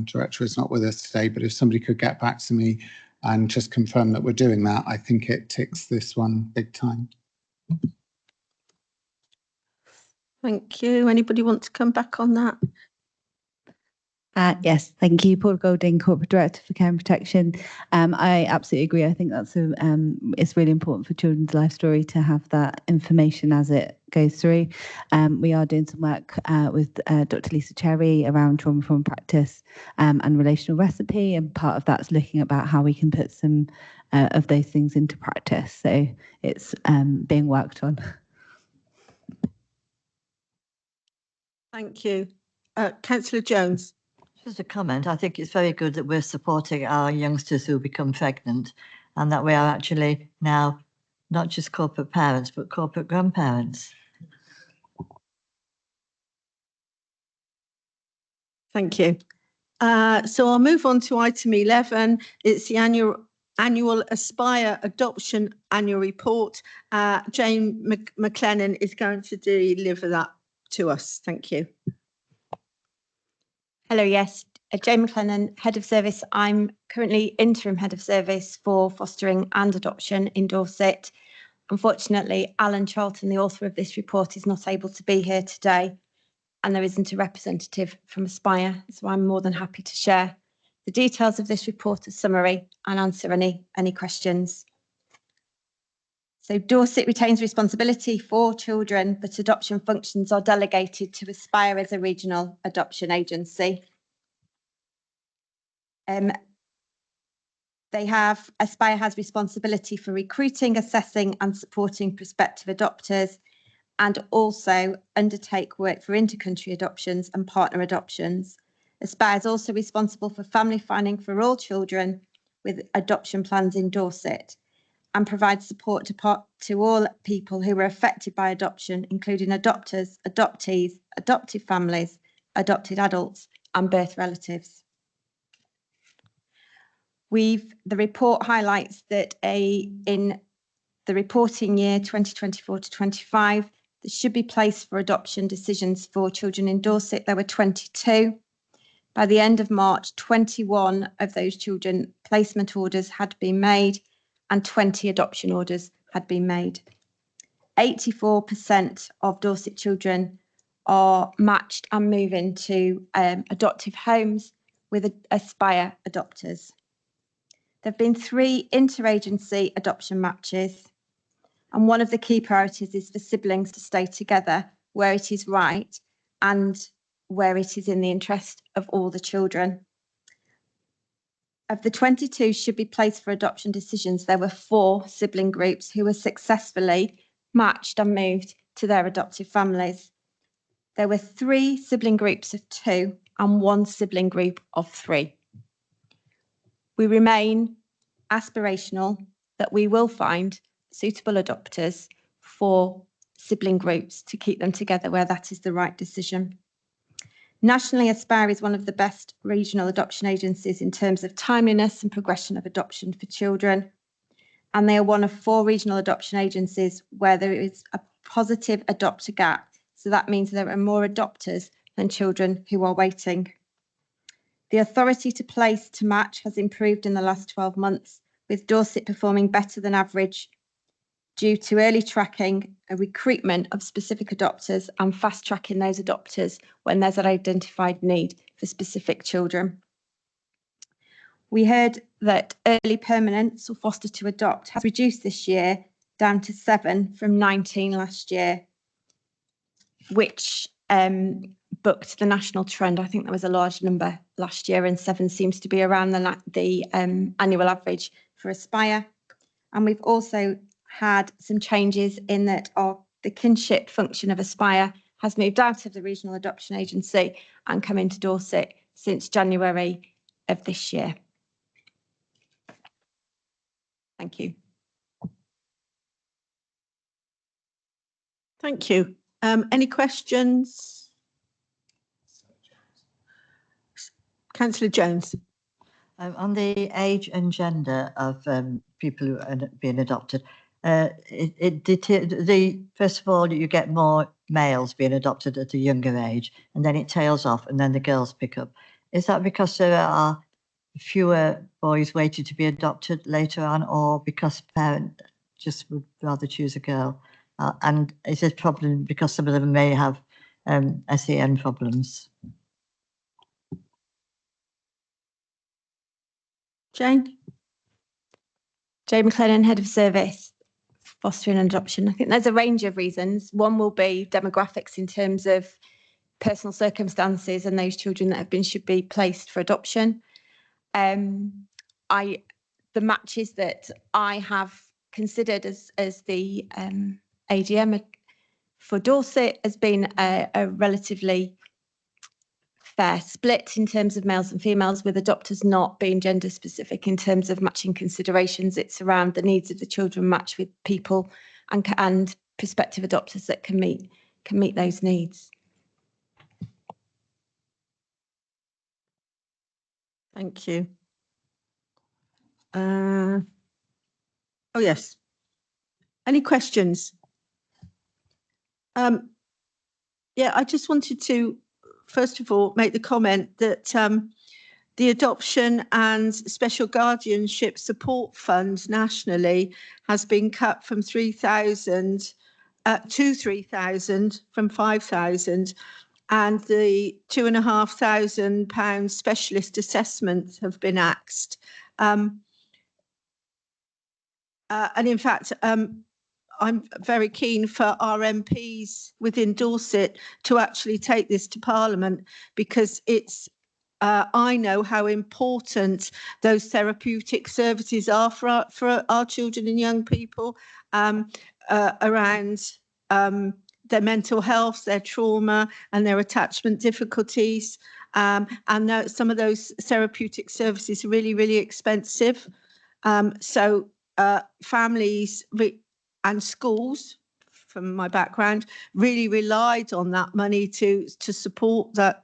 director is not with us today, but if somebody could get back to me and just confirm that we're doing that, I think it ticks this one big time. Thank you. Anybody want to come back on that? Yes, thank you. Paul Golding, Corporate Director for Care and Protection. I absolutely agree. I think that's it's really important for children's life story to have that information as it goes through. We are doing some work with Dr. Lisa Cherry around trauma-informed practice and relational recipe, and part of that's looking about how we can put some of those things into practice. So it's being worked on. Thank you. Councillor Jones. Just a comment. I think it's very good that we're supporting our youngsters who become pregnant and that we are actually now not just corporate parents, but corporate grandparents. Thank you. So I'll move on to item 11. It's the annual Aspire Adoption Annual Report. Jane McLennan is going to deliver that to us. Thank you. Hello, yes, Jane McLennan, Head of Service. I'm currently Interim Head of Service for Fostering and Adoption in Dorset. Unfortunately, Alan Charlton, the author of this report, is not able to be here today, and there isn't a representative from Aspire, so I'm more than happy to share the details of this report as summary and answer any questions. So Dorset retains responsibility for children, but adoption functions are delegated to Aspire as a regional adoption agency. Aspire has responsibility for recruiting, assessing and supporting prospective adopters, and also undertake work for intercountry adoptions and partner adoptions. Aspire is also responsible for family finding for all children with adoption plans in Dorset, and provides support to all people who were affected by adoption, including adopters, adoptees, adoptive families, adopted adults and birth relatives. The report highlights that in the reporting year 2024 to 25, there should be placed for adoption decisions for children in Dorset. There were 22. By the end of March, 21 of those children placement orders had been made and 20 adoption orders had been made. 84% of Dorset children are matched and move into adoptive homes with Aspire adopters. There have been 3 interagency adoption matches, and one of the key priorities is for siblings to stay together where it is right and where it is in the interest of all the children. Of the 22 should be placed for adoption decisions, there were 4 sibling groups who were successfully matched and moved to their adoptive families. There were 3 sibling groups of 2 and 1 sibling group of 3. We remain aspirational that we will find suitable adopters for sibling groups to keep them together where that is the right decision. Nationally, Aspire is one of the best regional adoption agencies in terms of timeliness and progression of adoption for children. And they are one of 4 regional adoption agencies where there is a positive adopter gap. So that means there are more adopters than children who are waiting. The authority to place to match has improved in the last 12 months, with Dorset performing better than average due to early tracking, a recruitment of specific adopters and fast tracking those adopters when there's an identified need for specific children. We heard that early permanence or foster to adopt has reduced this year down to 7 from 19 last year, which booked the national trend. I think there was a large number last year, and 7 seems to be around the annual average for Aspire. And we've also had some changes in that the kinship function of Aspire has moved out of the regional adoption agency and come into Dorset since January of this year. Thank you. Thank you. Any questions? Councillor Jones. On the age and gender of people who are being adopted, first of all, you get more males being adopted at a younger age, and then it tails off, and then the girls pick up. Is that because there are fewer boys waiting to be adopted later on, or because parents just would rather choose a girl? And is it a problem because some of them may have SEN problems? Jane? Jane McLennan, Head of Service, Fostering and Adoption. I think there's a range of reasons. One will be demographics in terms of personal circumstances and those children that should be placed for adoption. The matches that I have considered as the AGM for Dorset has been a relatively fair split in terms of males and females, with adopters not being gender specific in terms of matching considerations. It's around the needs of the children matched with people and prospective adopters that can meet those needs. Thank you. Oh, yes. Any questions? Yeah, I just wanted to, first of all, make the comment that the Adoption and Special Guardianship Support Fund nationally has been cut from 3,000 to 3,000 from 5,000, and the £2,500 specialist assessments have been axed. And in fact, I'm very keen for our MPs within Dorset to actually take this to Parliament, because it's I know how important those therapeutic services are for our children and young people, around their mental health, their trauma and their attachment difficulties. And some of those therapeutic services are really, really expensive. So families and schools, from my background, really relied on that money to support that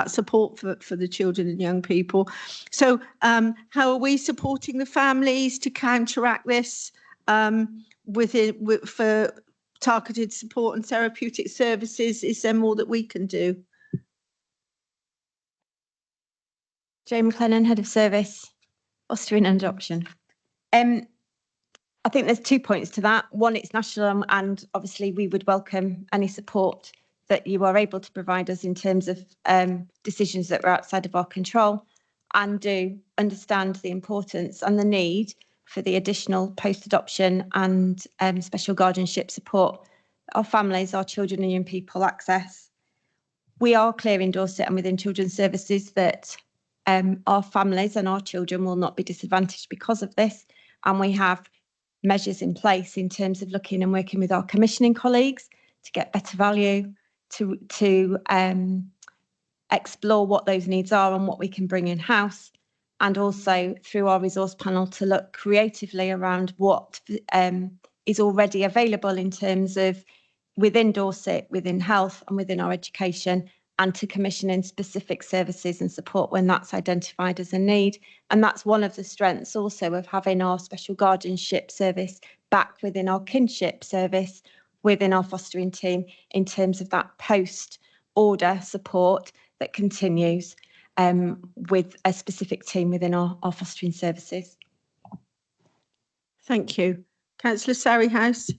support for the children and young people. So how are we supporting the families to counteract this for targeted support and therapeutic services? Is there more that we can do? Jo McLennan, Head of Service, Fostering and Adoption. I think there's 2 points to that. One, it's national, and obviously we would welcome any support that you are able to provide us in terms of decisions that are outside of our control, and do understand the importance and the need for the additional post-adoption and special guardianship support our families, our children and young people access. We are clear in Dorset and within Children's Services that our families and our children will not be disadvantaged because of this, and we have measures in place in terms of looking and working with our commissioning colleagues to get better value, to explore what those needs are and what we can bring in-house, and also through our resource panel to look creatively around what is already available in terms of within Dorset, within health and within our education, and to commission in specific services and support when that's identified as a need. And that's one of the strengths also of having our special guardianship service back within our kinship service, within our fostering team, in terms of that post-order support that continues with a specific team within our fostering services. Thank you. Councillor Surreyhouse.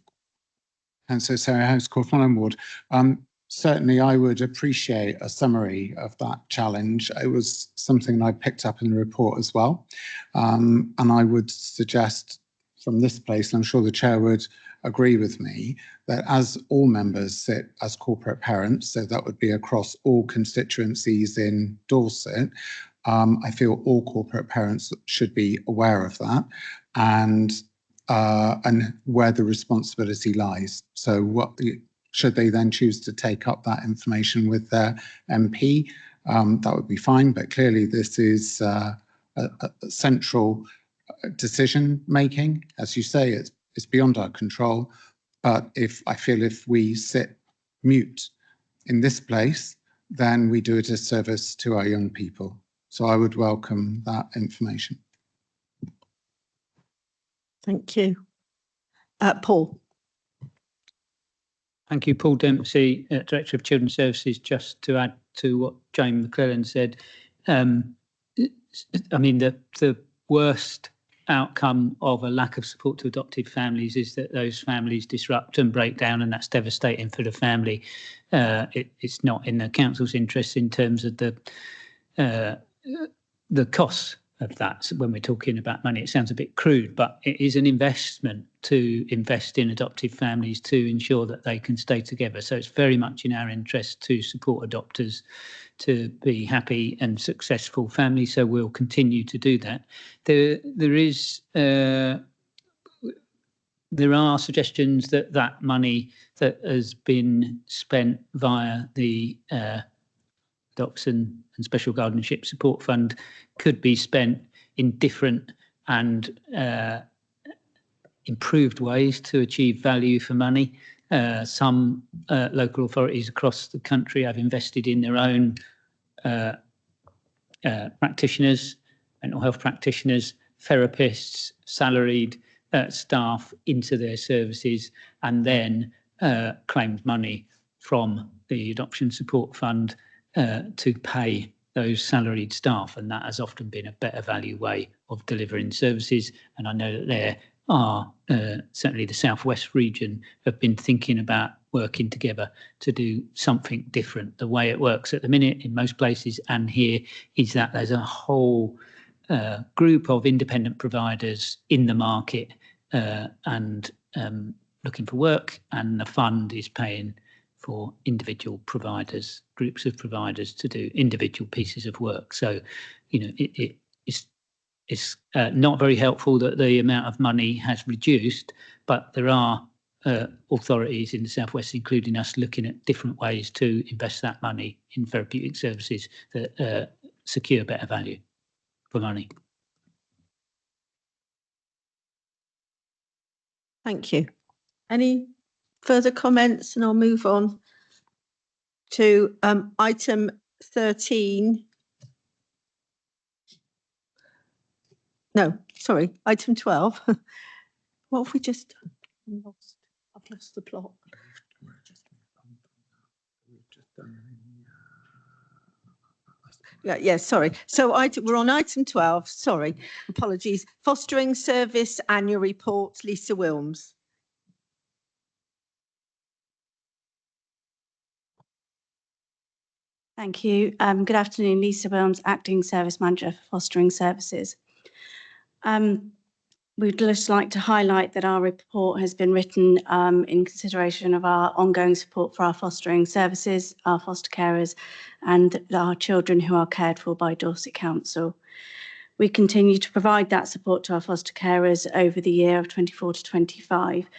Councillor Surreyhouse, Corfmallam Ward. Certainly, I would appreciate a summary of that challenge. It was something I picked up in the report as well. And I would suggest from this place, and I'm sure the chair would agree with me, that as all members sit as corporate parents, so that would be across all constituencies in Dorset, I feel all corporate parents should be aware of that and where the responsibility lies. So should they then choose to take up that information with their MP, that would be fine. But clearly this is a central decision making. As you say, it's beyond our control. But if we sit mute in this place, then we do a disservice to our young people. So I would welcome that information. Thank you. Paul. Thank you, Paul Dempsey, Director of Children's Services. Just to add to what Jane McClellan said, I mean, the worst outcome of a lack of support to adopted families is that those families disrupt and break down, and that's devastating for the family. It's not in the council's interest in terms of the costs of that. So when we're talking about money, it sounds a bit crude, but it is an investment to invest in adoptive families to ensure that they can stay together. So it's very much in our interest to support adopters to be happy and successful families. So we'll continue to do that. There are suggestions that money that has been spent via the Adoption and Special Guardianship Support Fund could be spent in different and improved ways to achieve value for money. Some local authorities across the country have invested in their own practitioners, mental health practitioners, therapists, salaried staff into their services, and then claimed money from the Adoption Support Fund to pay those salaried staff, and that has often been a better value way of delivering services. And I know that there are certainly the Southwest region have been thinking about working together to do something different. The way it works at the minute in most places and here is that there's a whole group of independent providers in the market and looking for work, and the fund is paying for individual providers, groups of providers to do individual pieces of work. So, you know, it's not very helpful that the amount of money has reduced, but there are authorities in the Southwest, including us, looking at different ways to invest that money in therapeutic services that secure better value for money. Thank you. Any further comments? And I'll move on to item 13. No, sorry, item 12. What have we just done? I've lost the plot. Yeah, sorry. So we're on item 12. Sorry, apologies. Fostering Service Annual Report, Lisa Wilms. Thank you. Good afternoon, Lisa Wilms, Acting Service Manager for Fostering Services. We'd just like to highlight that our report has been written in consideration of our ongoing support for our fostering services, our foster carers, and our children who are cared for by Dorset Council. We continue to provide that support to our foster carers over the year of 24 to 25,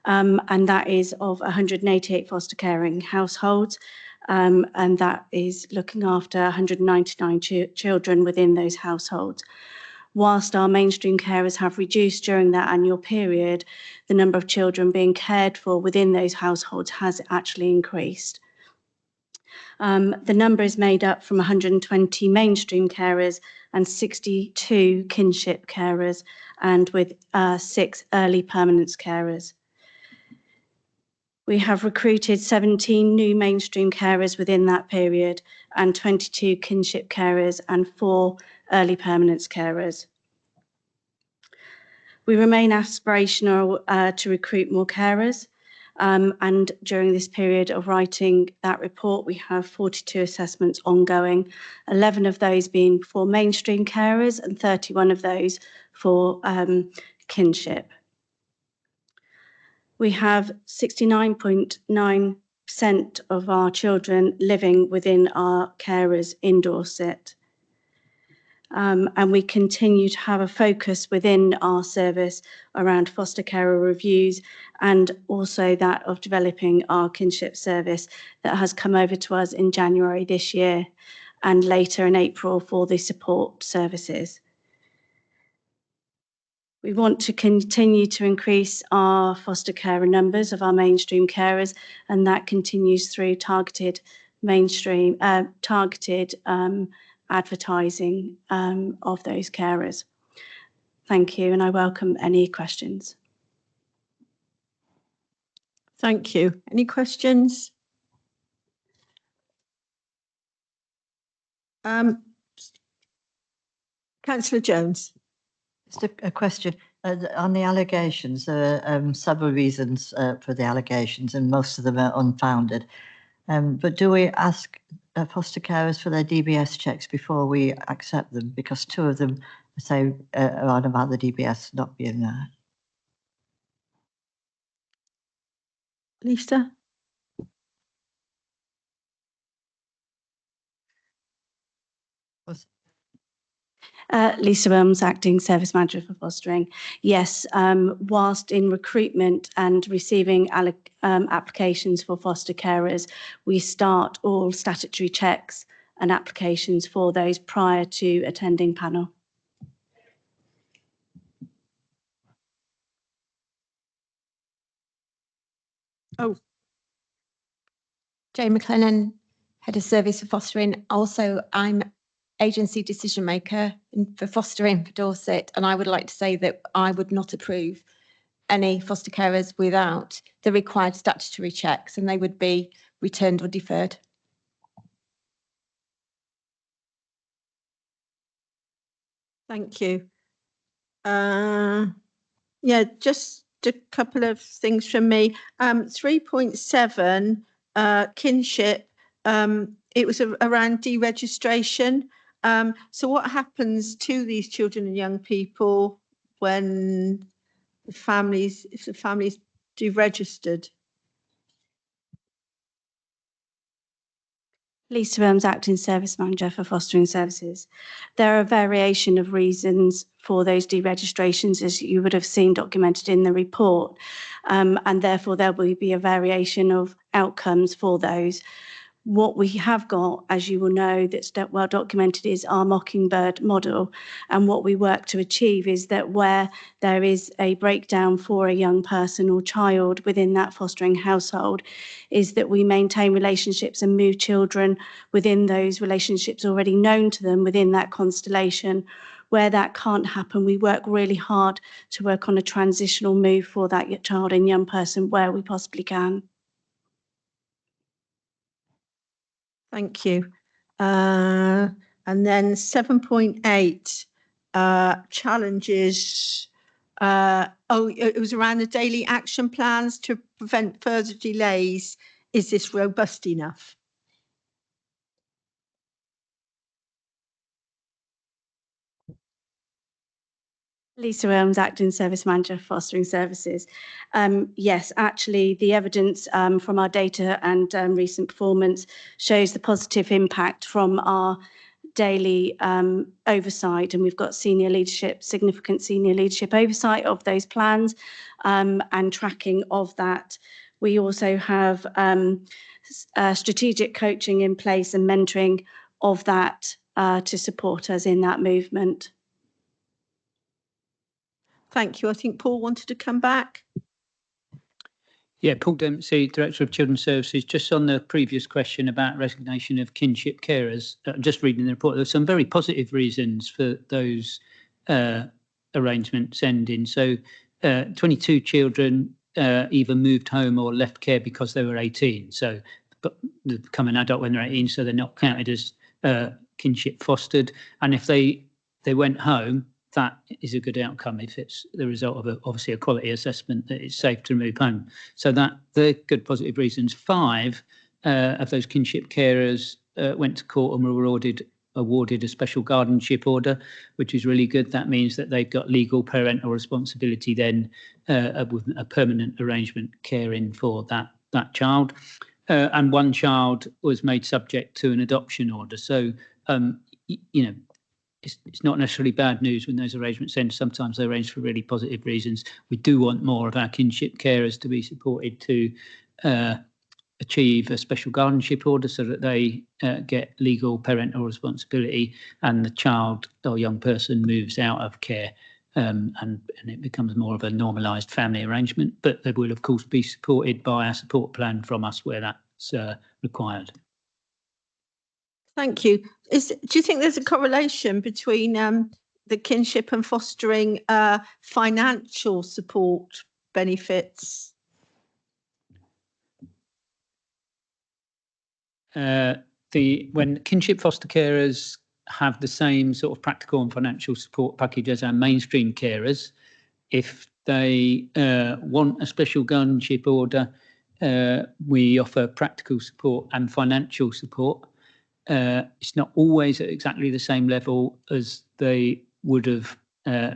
and that is of 188 foster caring households, and that is looking after 199 children within those households. Whilst our mainstream carers have reduced during that annual period, the number of children being cared for within those households has actually increased. The number is made up from 120 mainstream carers and 62 kinship carers, and with 6 early permanence carers. We have recruited 17 new mainstream carers within that period, and 22 kinship carers and 4 early permanence carers. We remain aspirational to recruit more carers, and during this period of writing that report, we have 42 assessments ongoing, 11 of those being for mainstream carers and 31 of those for kinship. We have 69.9% of our children living within our carers in Dorset. And we continue to have a focus within our service around foster carer reviews, and also that of developing our kinship service that has come over to us in January this year and later in April for the support services. We want to continue to increase our foster carer numbers of our mainstream carers, and that continues through targeted advertising of those carers. Thank you, and I welcome any questions. Thank you. Any questions? Councillor Jones. Just a question on the allegations. There are several reasons for the allegations, and most of them are unfounded. But do we ask foster carers for their DBS checks before we accept them? Because 2 of them say are on about the DBS not being there. Lisa? Lisa Wilms, Acting Service Manager for Fostering. Yes, whilst in recruitment and receiving applications for foster carers, we start all statutory checks and applications for those prior to attending panel. Jane McLennan, Head of Service for Fostering. Also, I'm agency decision maker for fostering for Dorset, and I would like to say that I would not approve any foster carers without the required statutory checks, and they would be returned or deferred. Thank you. Yeah, just a couple of things from me. 3.7, kinship, it was around deregistration. So what happens to these children and young people when if the families deregistered? Lisa Williams, Acting Service Manager for Fostering Services. There are a variation of reasons for those deregistrations, as you would have seen documented in the report, and therefore there will be a variation of outcomes for those. What we have got, as you will know, that's well documented is our Mockingbird model. And what we work to achieve is that where there is a breakdown for a young person or child within that fostering household, is that we maintain relationships and move children within those relationships already known to them within that constellation. Where that can't happen, we work really hard to work on a transitional move for that child and young person where we possibly can. Thank you. And then 7.8, challenges. It was around the daily action plans to prevent further delays. Is this robust enough? Lisa Williams, Acting Service Manager for Fostering Services. Yes, actually, the evidence from our data and recent performance shows the positive impact from our daily oversight, and we've got significant senior leadership oversight of those plans and tracking of that. We also have strategic coaching in place and mentoring of that to support us in that movement. Thank you. I think Paul wanted to come back. Yeah, Paul Dempsey, Director of Children's Services. Just on the previous question about resignation of kinship carers, just reading the report, there's some very positive reasons for those arrangements ending. So 22 children either moved home or left care because they were 18. So but they become an adult when they're 18, so they're not counted as kinship fostered. And if they went home, that is a good outcome if it's the result of obviously a quality assessment that it's safe to move home. So they're good positive reasons. 5 of those kinship carers went to court and were awarded a special guardianship order, which is really good. That means that they've got legal parental responsibility then with a permanent arrangement caring for that child. And 1 child was made subject to an adoption order. So, it's not necessarily bad news when those arrangements end. Sometimes they're arranged for really positive reasons. We do want more of our kinship carers to be supported to achieve a special guardianship order so that they get legal parental responsibility and the child or young person moves out of care and it becomes more of a normalised family arrangement. But they will, of course, be supported by a support plan from us where that's required. Thank you. Do you think there's a correlation between the kinship and fostering financial support benefits? When kinship foster carers have the same sort of practical and financial support package as our mainstream carers, if they want a special guardianship order, we offer practical support and financial support. It's not always at exactly the same level as they would have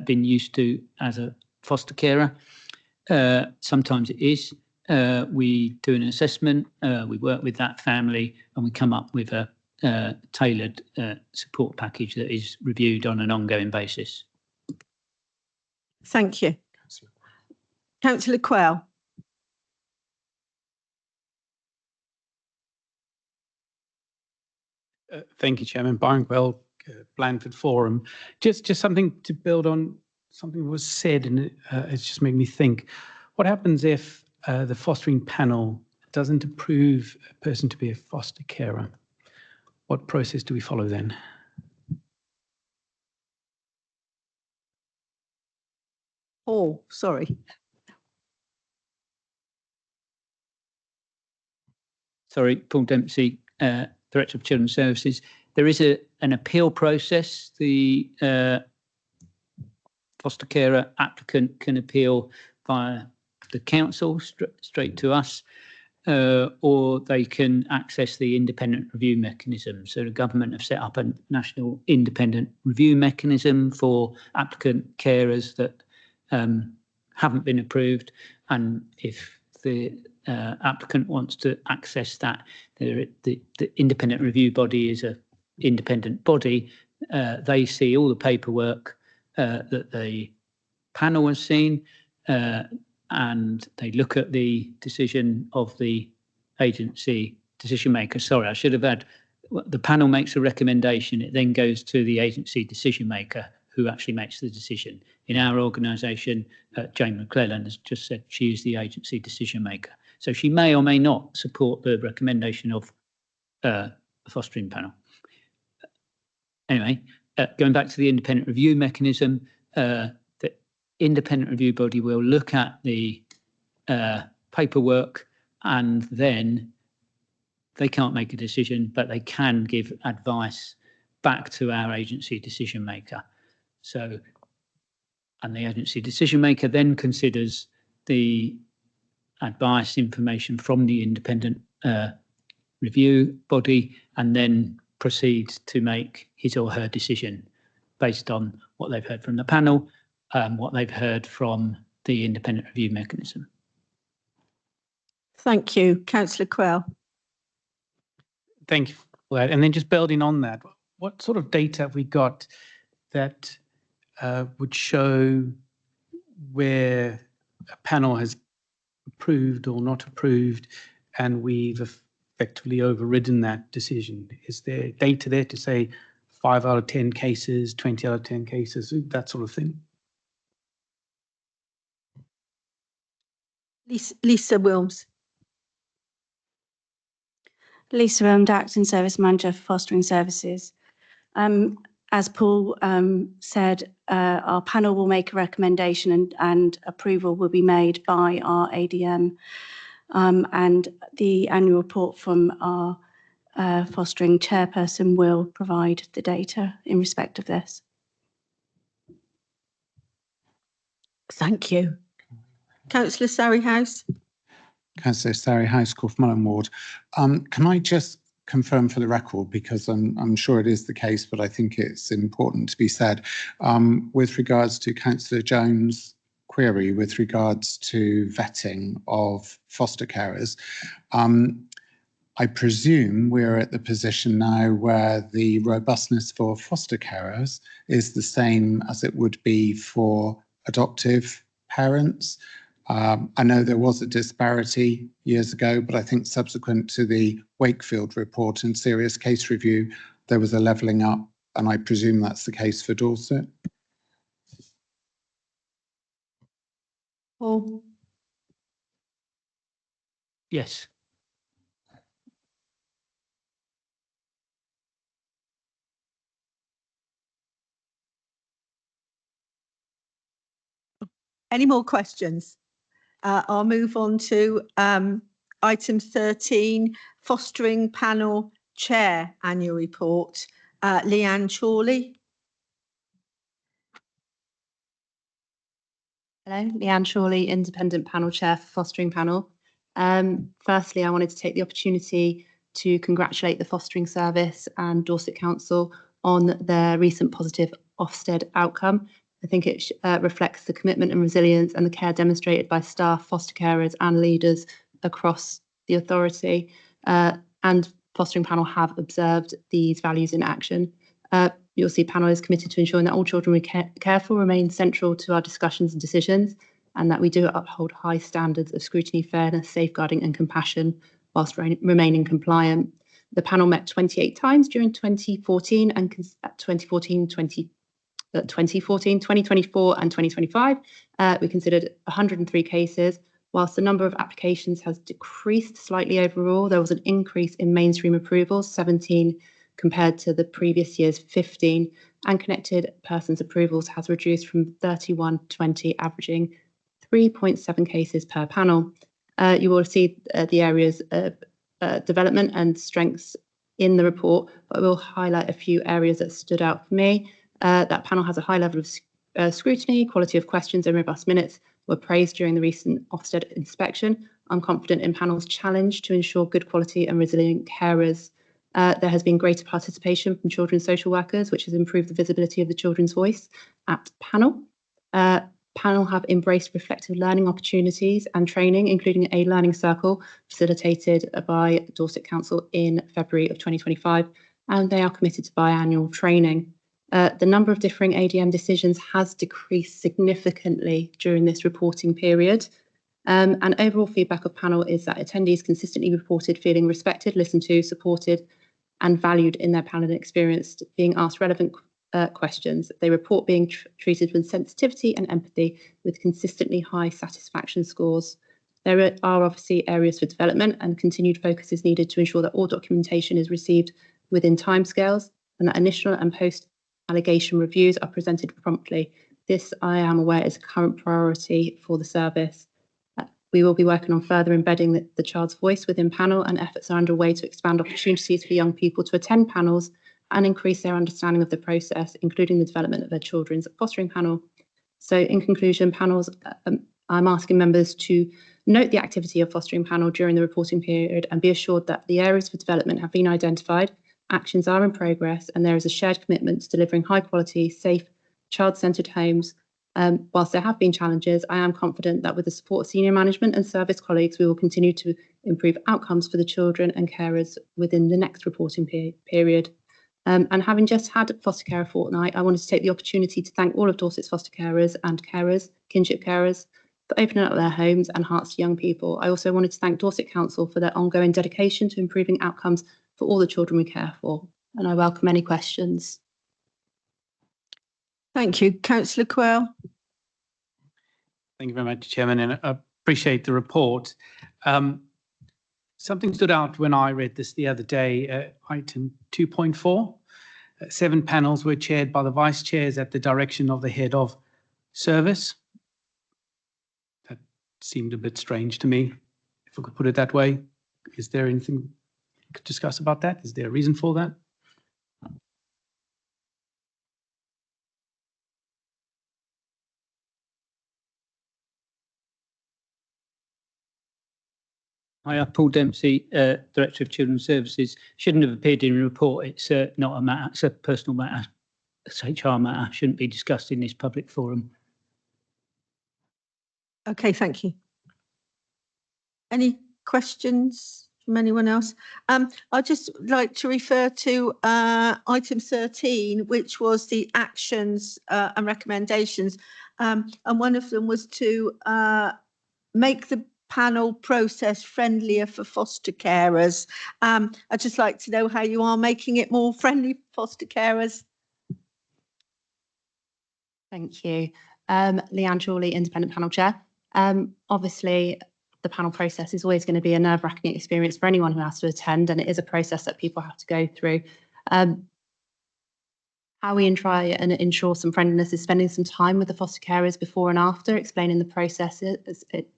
been used to as a foster carer. Sometimes it is. We do an assessment, we work with that family, and we come up with a tailored support package that is reviewed on an ongoing basis. Thank you. Councillor Quayle. Thank you, Chairman. Barnwell, Blandford Forum. Just something to build on something was said, and it's just made me think. What happens if the fostering panel doesn't approve a person to be a foster carer? What process do we follow then? Oh, sorry. Sorry, Paul Dempsey, Director of Children's Services. There is an appeal process. The foster carer applicant can appeal via the council straight to us, or they can access the independent review mechanism. So the government have set up a national independent review mechanism for applicant carers that haven't been approved, and if the applicant wants to access that, the independent review body is an independent body. They see all the paperwork that the panel has seen, and they look at the decision of the agency decision maker. Sorry, I should have had, the panel makes a recommendation, it then goes to the agency decision maker who actually makes the decision. In our organisation, Jane McClellan has just said she is the agency decision maker. So she may or may not support the recommendation of the fostering panel. Anyway, going back to the independent review mechanism, the independent review body will look at the paperwork, and then they can't make a decision, but they can give advice back to our agency decision maker. So, and the agency decision maker then considers the advice information from the independent review body, and then proceeds to make his or her decision based on what they've heard from the panel, what they've heard from the independent review mechanism. Thank you. Councillor Quell. Thank you for that. And then just building on that, what sort of data have we got that would show where a panel has approved or not approved, and we've effectively overridden that decision? Is there data there to say 5 out of 10 cases, 20 out of 10 cases, that sort of thing? Lisa Wilms. Lisa Wilms, Acting Service Manager for Fostering Services. As Paul said, our panel will make a recommendation, and approval will be made by our ADM, and the annual report from our fostering chairperson will provide the data in respect of this. Thank you. Councillor Surreyhouse. Councillor Surreyhouse, Corfmullen Ward. Can I just confirm for the record, because I'm sure it is the case, but I think it's important to be said, with regards to Councillor Jones' query with regards to vetting of foster carers, I presume we're at the position now where the robustness for foster carers is the same as it would be for adoptive parents. I know there was a disparity years ago, but I think subsequent to the Wakefield report and serious case review, there was a levelling up, and I presume that's the case for Dorset. Paul. Yes. Any more questions? I'll move on to item 13, Fostering Panel Chair Annual Report. Leanne Chorley. Hello, Leanne Chorley, Independent Panel Chair for Fostering Panel. Firstly, I wanted to take the opportunity to congratulate the Fostering Service and Dorset Council on their recent positive Ofsted outcome. I think it reflects the commitment and resilience and the care demonstrated by staff, foster carers and leaders across the authority. And Fostering Panel have observed these values in action. You'll see panel is committed to ensuring that all children we care for remain central to our discussions and decisions, and that we do uphold high standards of scrutiny, fairness, safeguarding and compassion whilst remaining compliant. The panel met 28 times during 2014 and 2024 and 2025. We considered 103 cases. Whilst the number of applications has decreased slightly overall, there was an increase in mainstream approvals, 17 compared to the previous year's 15, and connected persons approvals has reduced from 31 to 20, averaging 3.7 cases per panel. You will see the areas of development and strengths in the report, but I will highlight a few areas that stood out for me. That panel has a high level of scrutiny, quality of questions and robust minutes were praised during the recent Ofsted inspection. I'm confident in panel's challenge to ensure good quality and resilient carers. There has been greater participation from children's social workers, which has improved the visibility of the children's voice at panel. Panel have embraced reflective learning opportunities and training, including a learning circle facilitated by Dorset Council in February of 2025, and they are committed to biannual training. The number of differing ADM decisions has decreased significantly during this reporting period. And overall feedback of panel is that attendees consistently reported feeling respected, listened to, supported, and valued in their panel experience, being asked relevant questions. They report being treated with sensitivity and empathy, with consistently high satisfaction scores. There are obviously areas for development, and continued focus is needed to ensure that all documentation is received within timescales, and that initial and post-allegation reviews are presented promptly. This, I am aware, is a current priority for the service. We will be working on further embedding the child's voice within panel, and efforts are underway to expand opportunities for young people to attend panels and increase their understanding of the process, including the development of their children's fostering panel. So in conclusion, panels, I'm asking members to note the activity of fostering panel during the reporting period and be assured that the areas for development have been identified, actions are in progress, and there is a shared commitment to delivering high quality, safe, child-centred homes. Whilst there have been challenges, I am confident that with the support of senior management and service colleagues, we will continue to improve outcomes for the children and carers within the next reporting period. And having just had Foster Carer Fortnight, I wanted to take the opportunity to thank all of Dorset's foster carers and carers, kinship carers, for opening up their homes and hearts to young people. I also wanted to thank Dorset Council for their ongoing dedication to improving outcomes for all the children we care for. And I welcome any questions. Thank you. Councillor Quayle. Thank you very much, Chairman, and I appreciate the report. Something stood out when I read this the other day, item 2.4. 7 panels were chaired by the vice chairs at the direction of the head of service. That seemed a bit strange to me, if I could put it that way. Is there anything we could discuss about that? Is there a reason for that? Hi, I'm Paul Dempsey, Director of Children's Services. Shouldn't have appeared in a report. It's not a matter, it's a personal matter. It's HR matter, shouldn't be discussed in this public forum. Okay, thank you. Any questions from anyone else? I'd just like to refer to item 13, which was the actions and recommendations. And one of them was to make the panel process friendlier for foster carers. I'd just like to know how you are making it more friendly for foster carers. Thank you. Leanne Chorley, Independent Panel Chair. Obviously, the panel process is always going to be a nerve-wracking experience for anyone who has to attend, and it is a process that people have to go through. How we try and ensure some friendliness is spending some time with the foster carers before and after, explaining the process,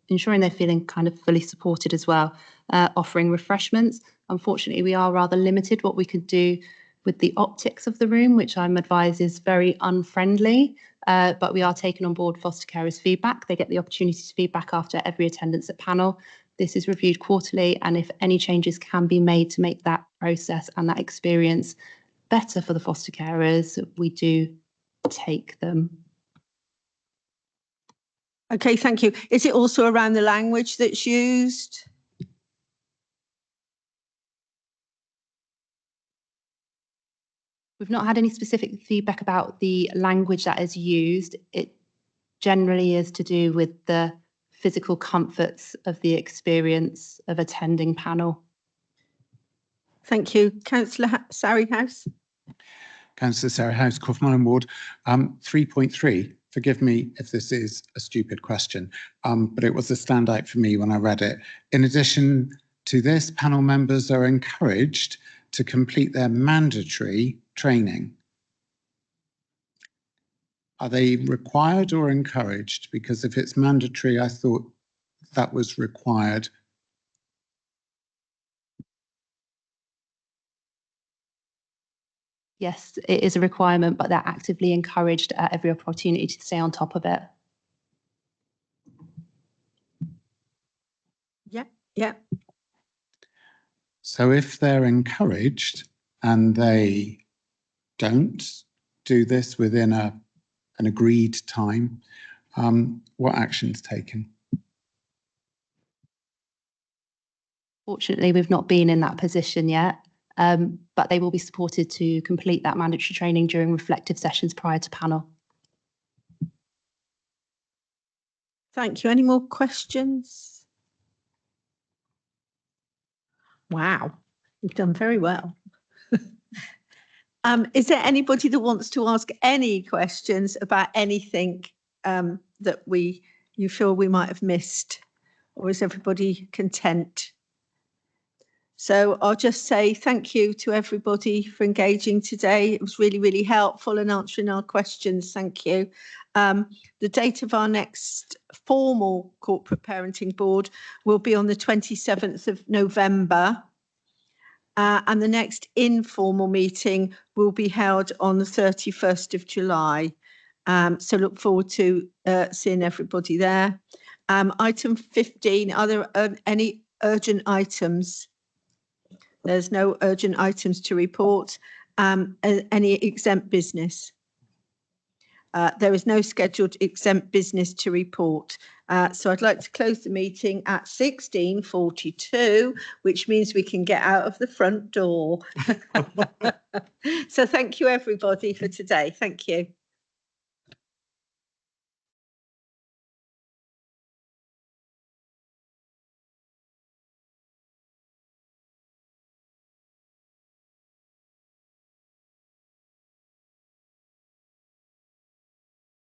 ensuring they're feeling kind of fully supported as well, offering refreshments. Unfortunately, we are rather limited what we could do with the optics of the room, which I'm advised is very unfriendly, but we are taking on board foster carers' feedback. They get the opportunity to feedback after every attendance at panel. This is reviewed quarterly, and if any changes can be made to make that process and that experience better for the foster carers, we do take them. Okay, thank you. Is it also around the language that's used? We've not had any specific feedback about the language that is used. It generally is to do with the physical comforts of the experience of attending panel. Thank you. Councillor Sarryhouse. Councillor Sarah House, Corfmallen Ward. 3.3, forgive me if this is a stupid question, but it was a standout for me when I read it. In addition to this, panel members are encouraged to complete their mandatory training. Are they required or encouraged? Because if it's mandatory, I thought that was required. Yes, it is a requirement, but they're actively encouraged at every opportunity to stay on top of it. Yeah. So if they're encouraged and they don't do this within an agreed time, what action's taken? Fortunately, we've not been in that position yet, but they will be supported to complete that mandatory training during reflective sessions prior to panel. Thank you. Any more questions? Wow, you've done very well. Is there anybody that wants to ask any questions about anything that you feel we might have missed, or is everybody content? So I'll just say thank you to everybody for engaging today. It was really, really helpful in answering our questions. Thank you. The date of our next formal corporate parenting board will be on the 27th of November. And the next informal meeting will be held on the 31st of July. So look forward to seeing everybody there. Item 15, are there any urgent items? There's no urgent items to report. Any exempt business? There is no scheduled exempt business to report. So I'd like to close the meeting at 16:42, which means we can get out of the front door. So thank you, everybody, for today. Thank you.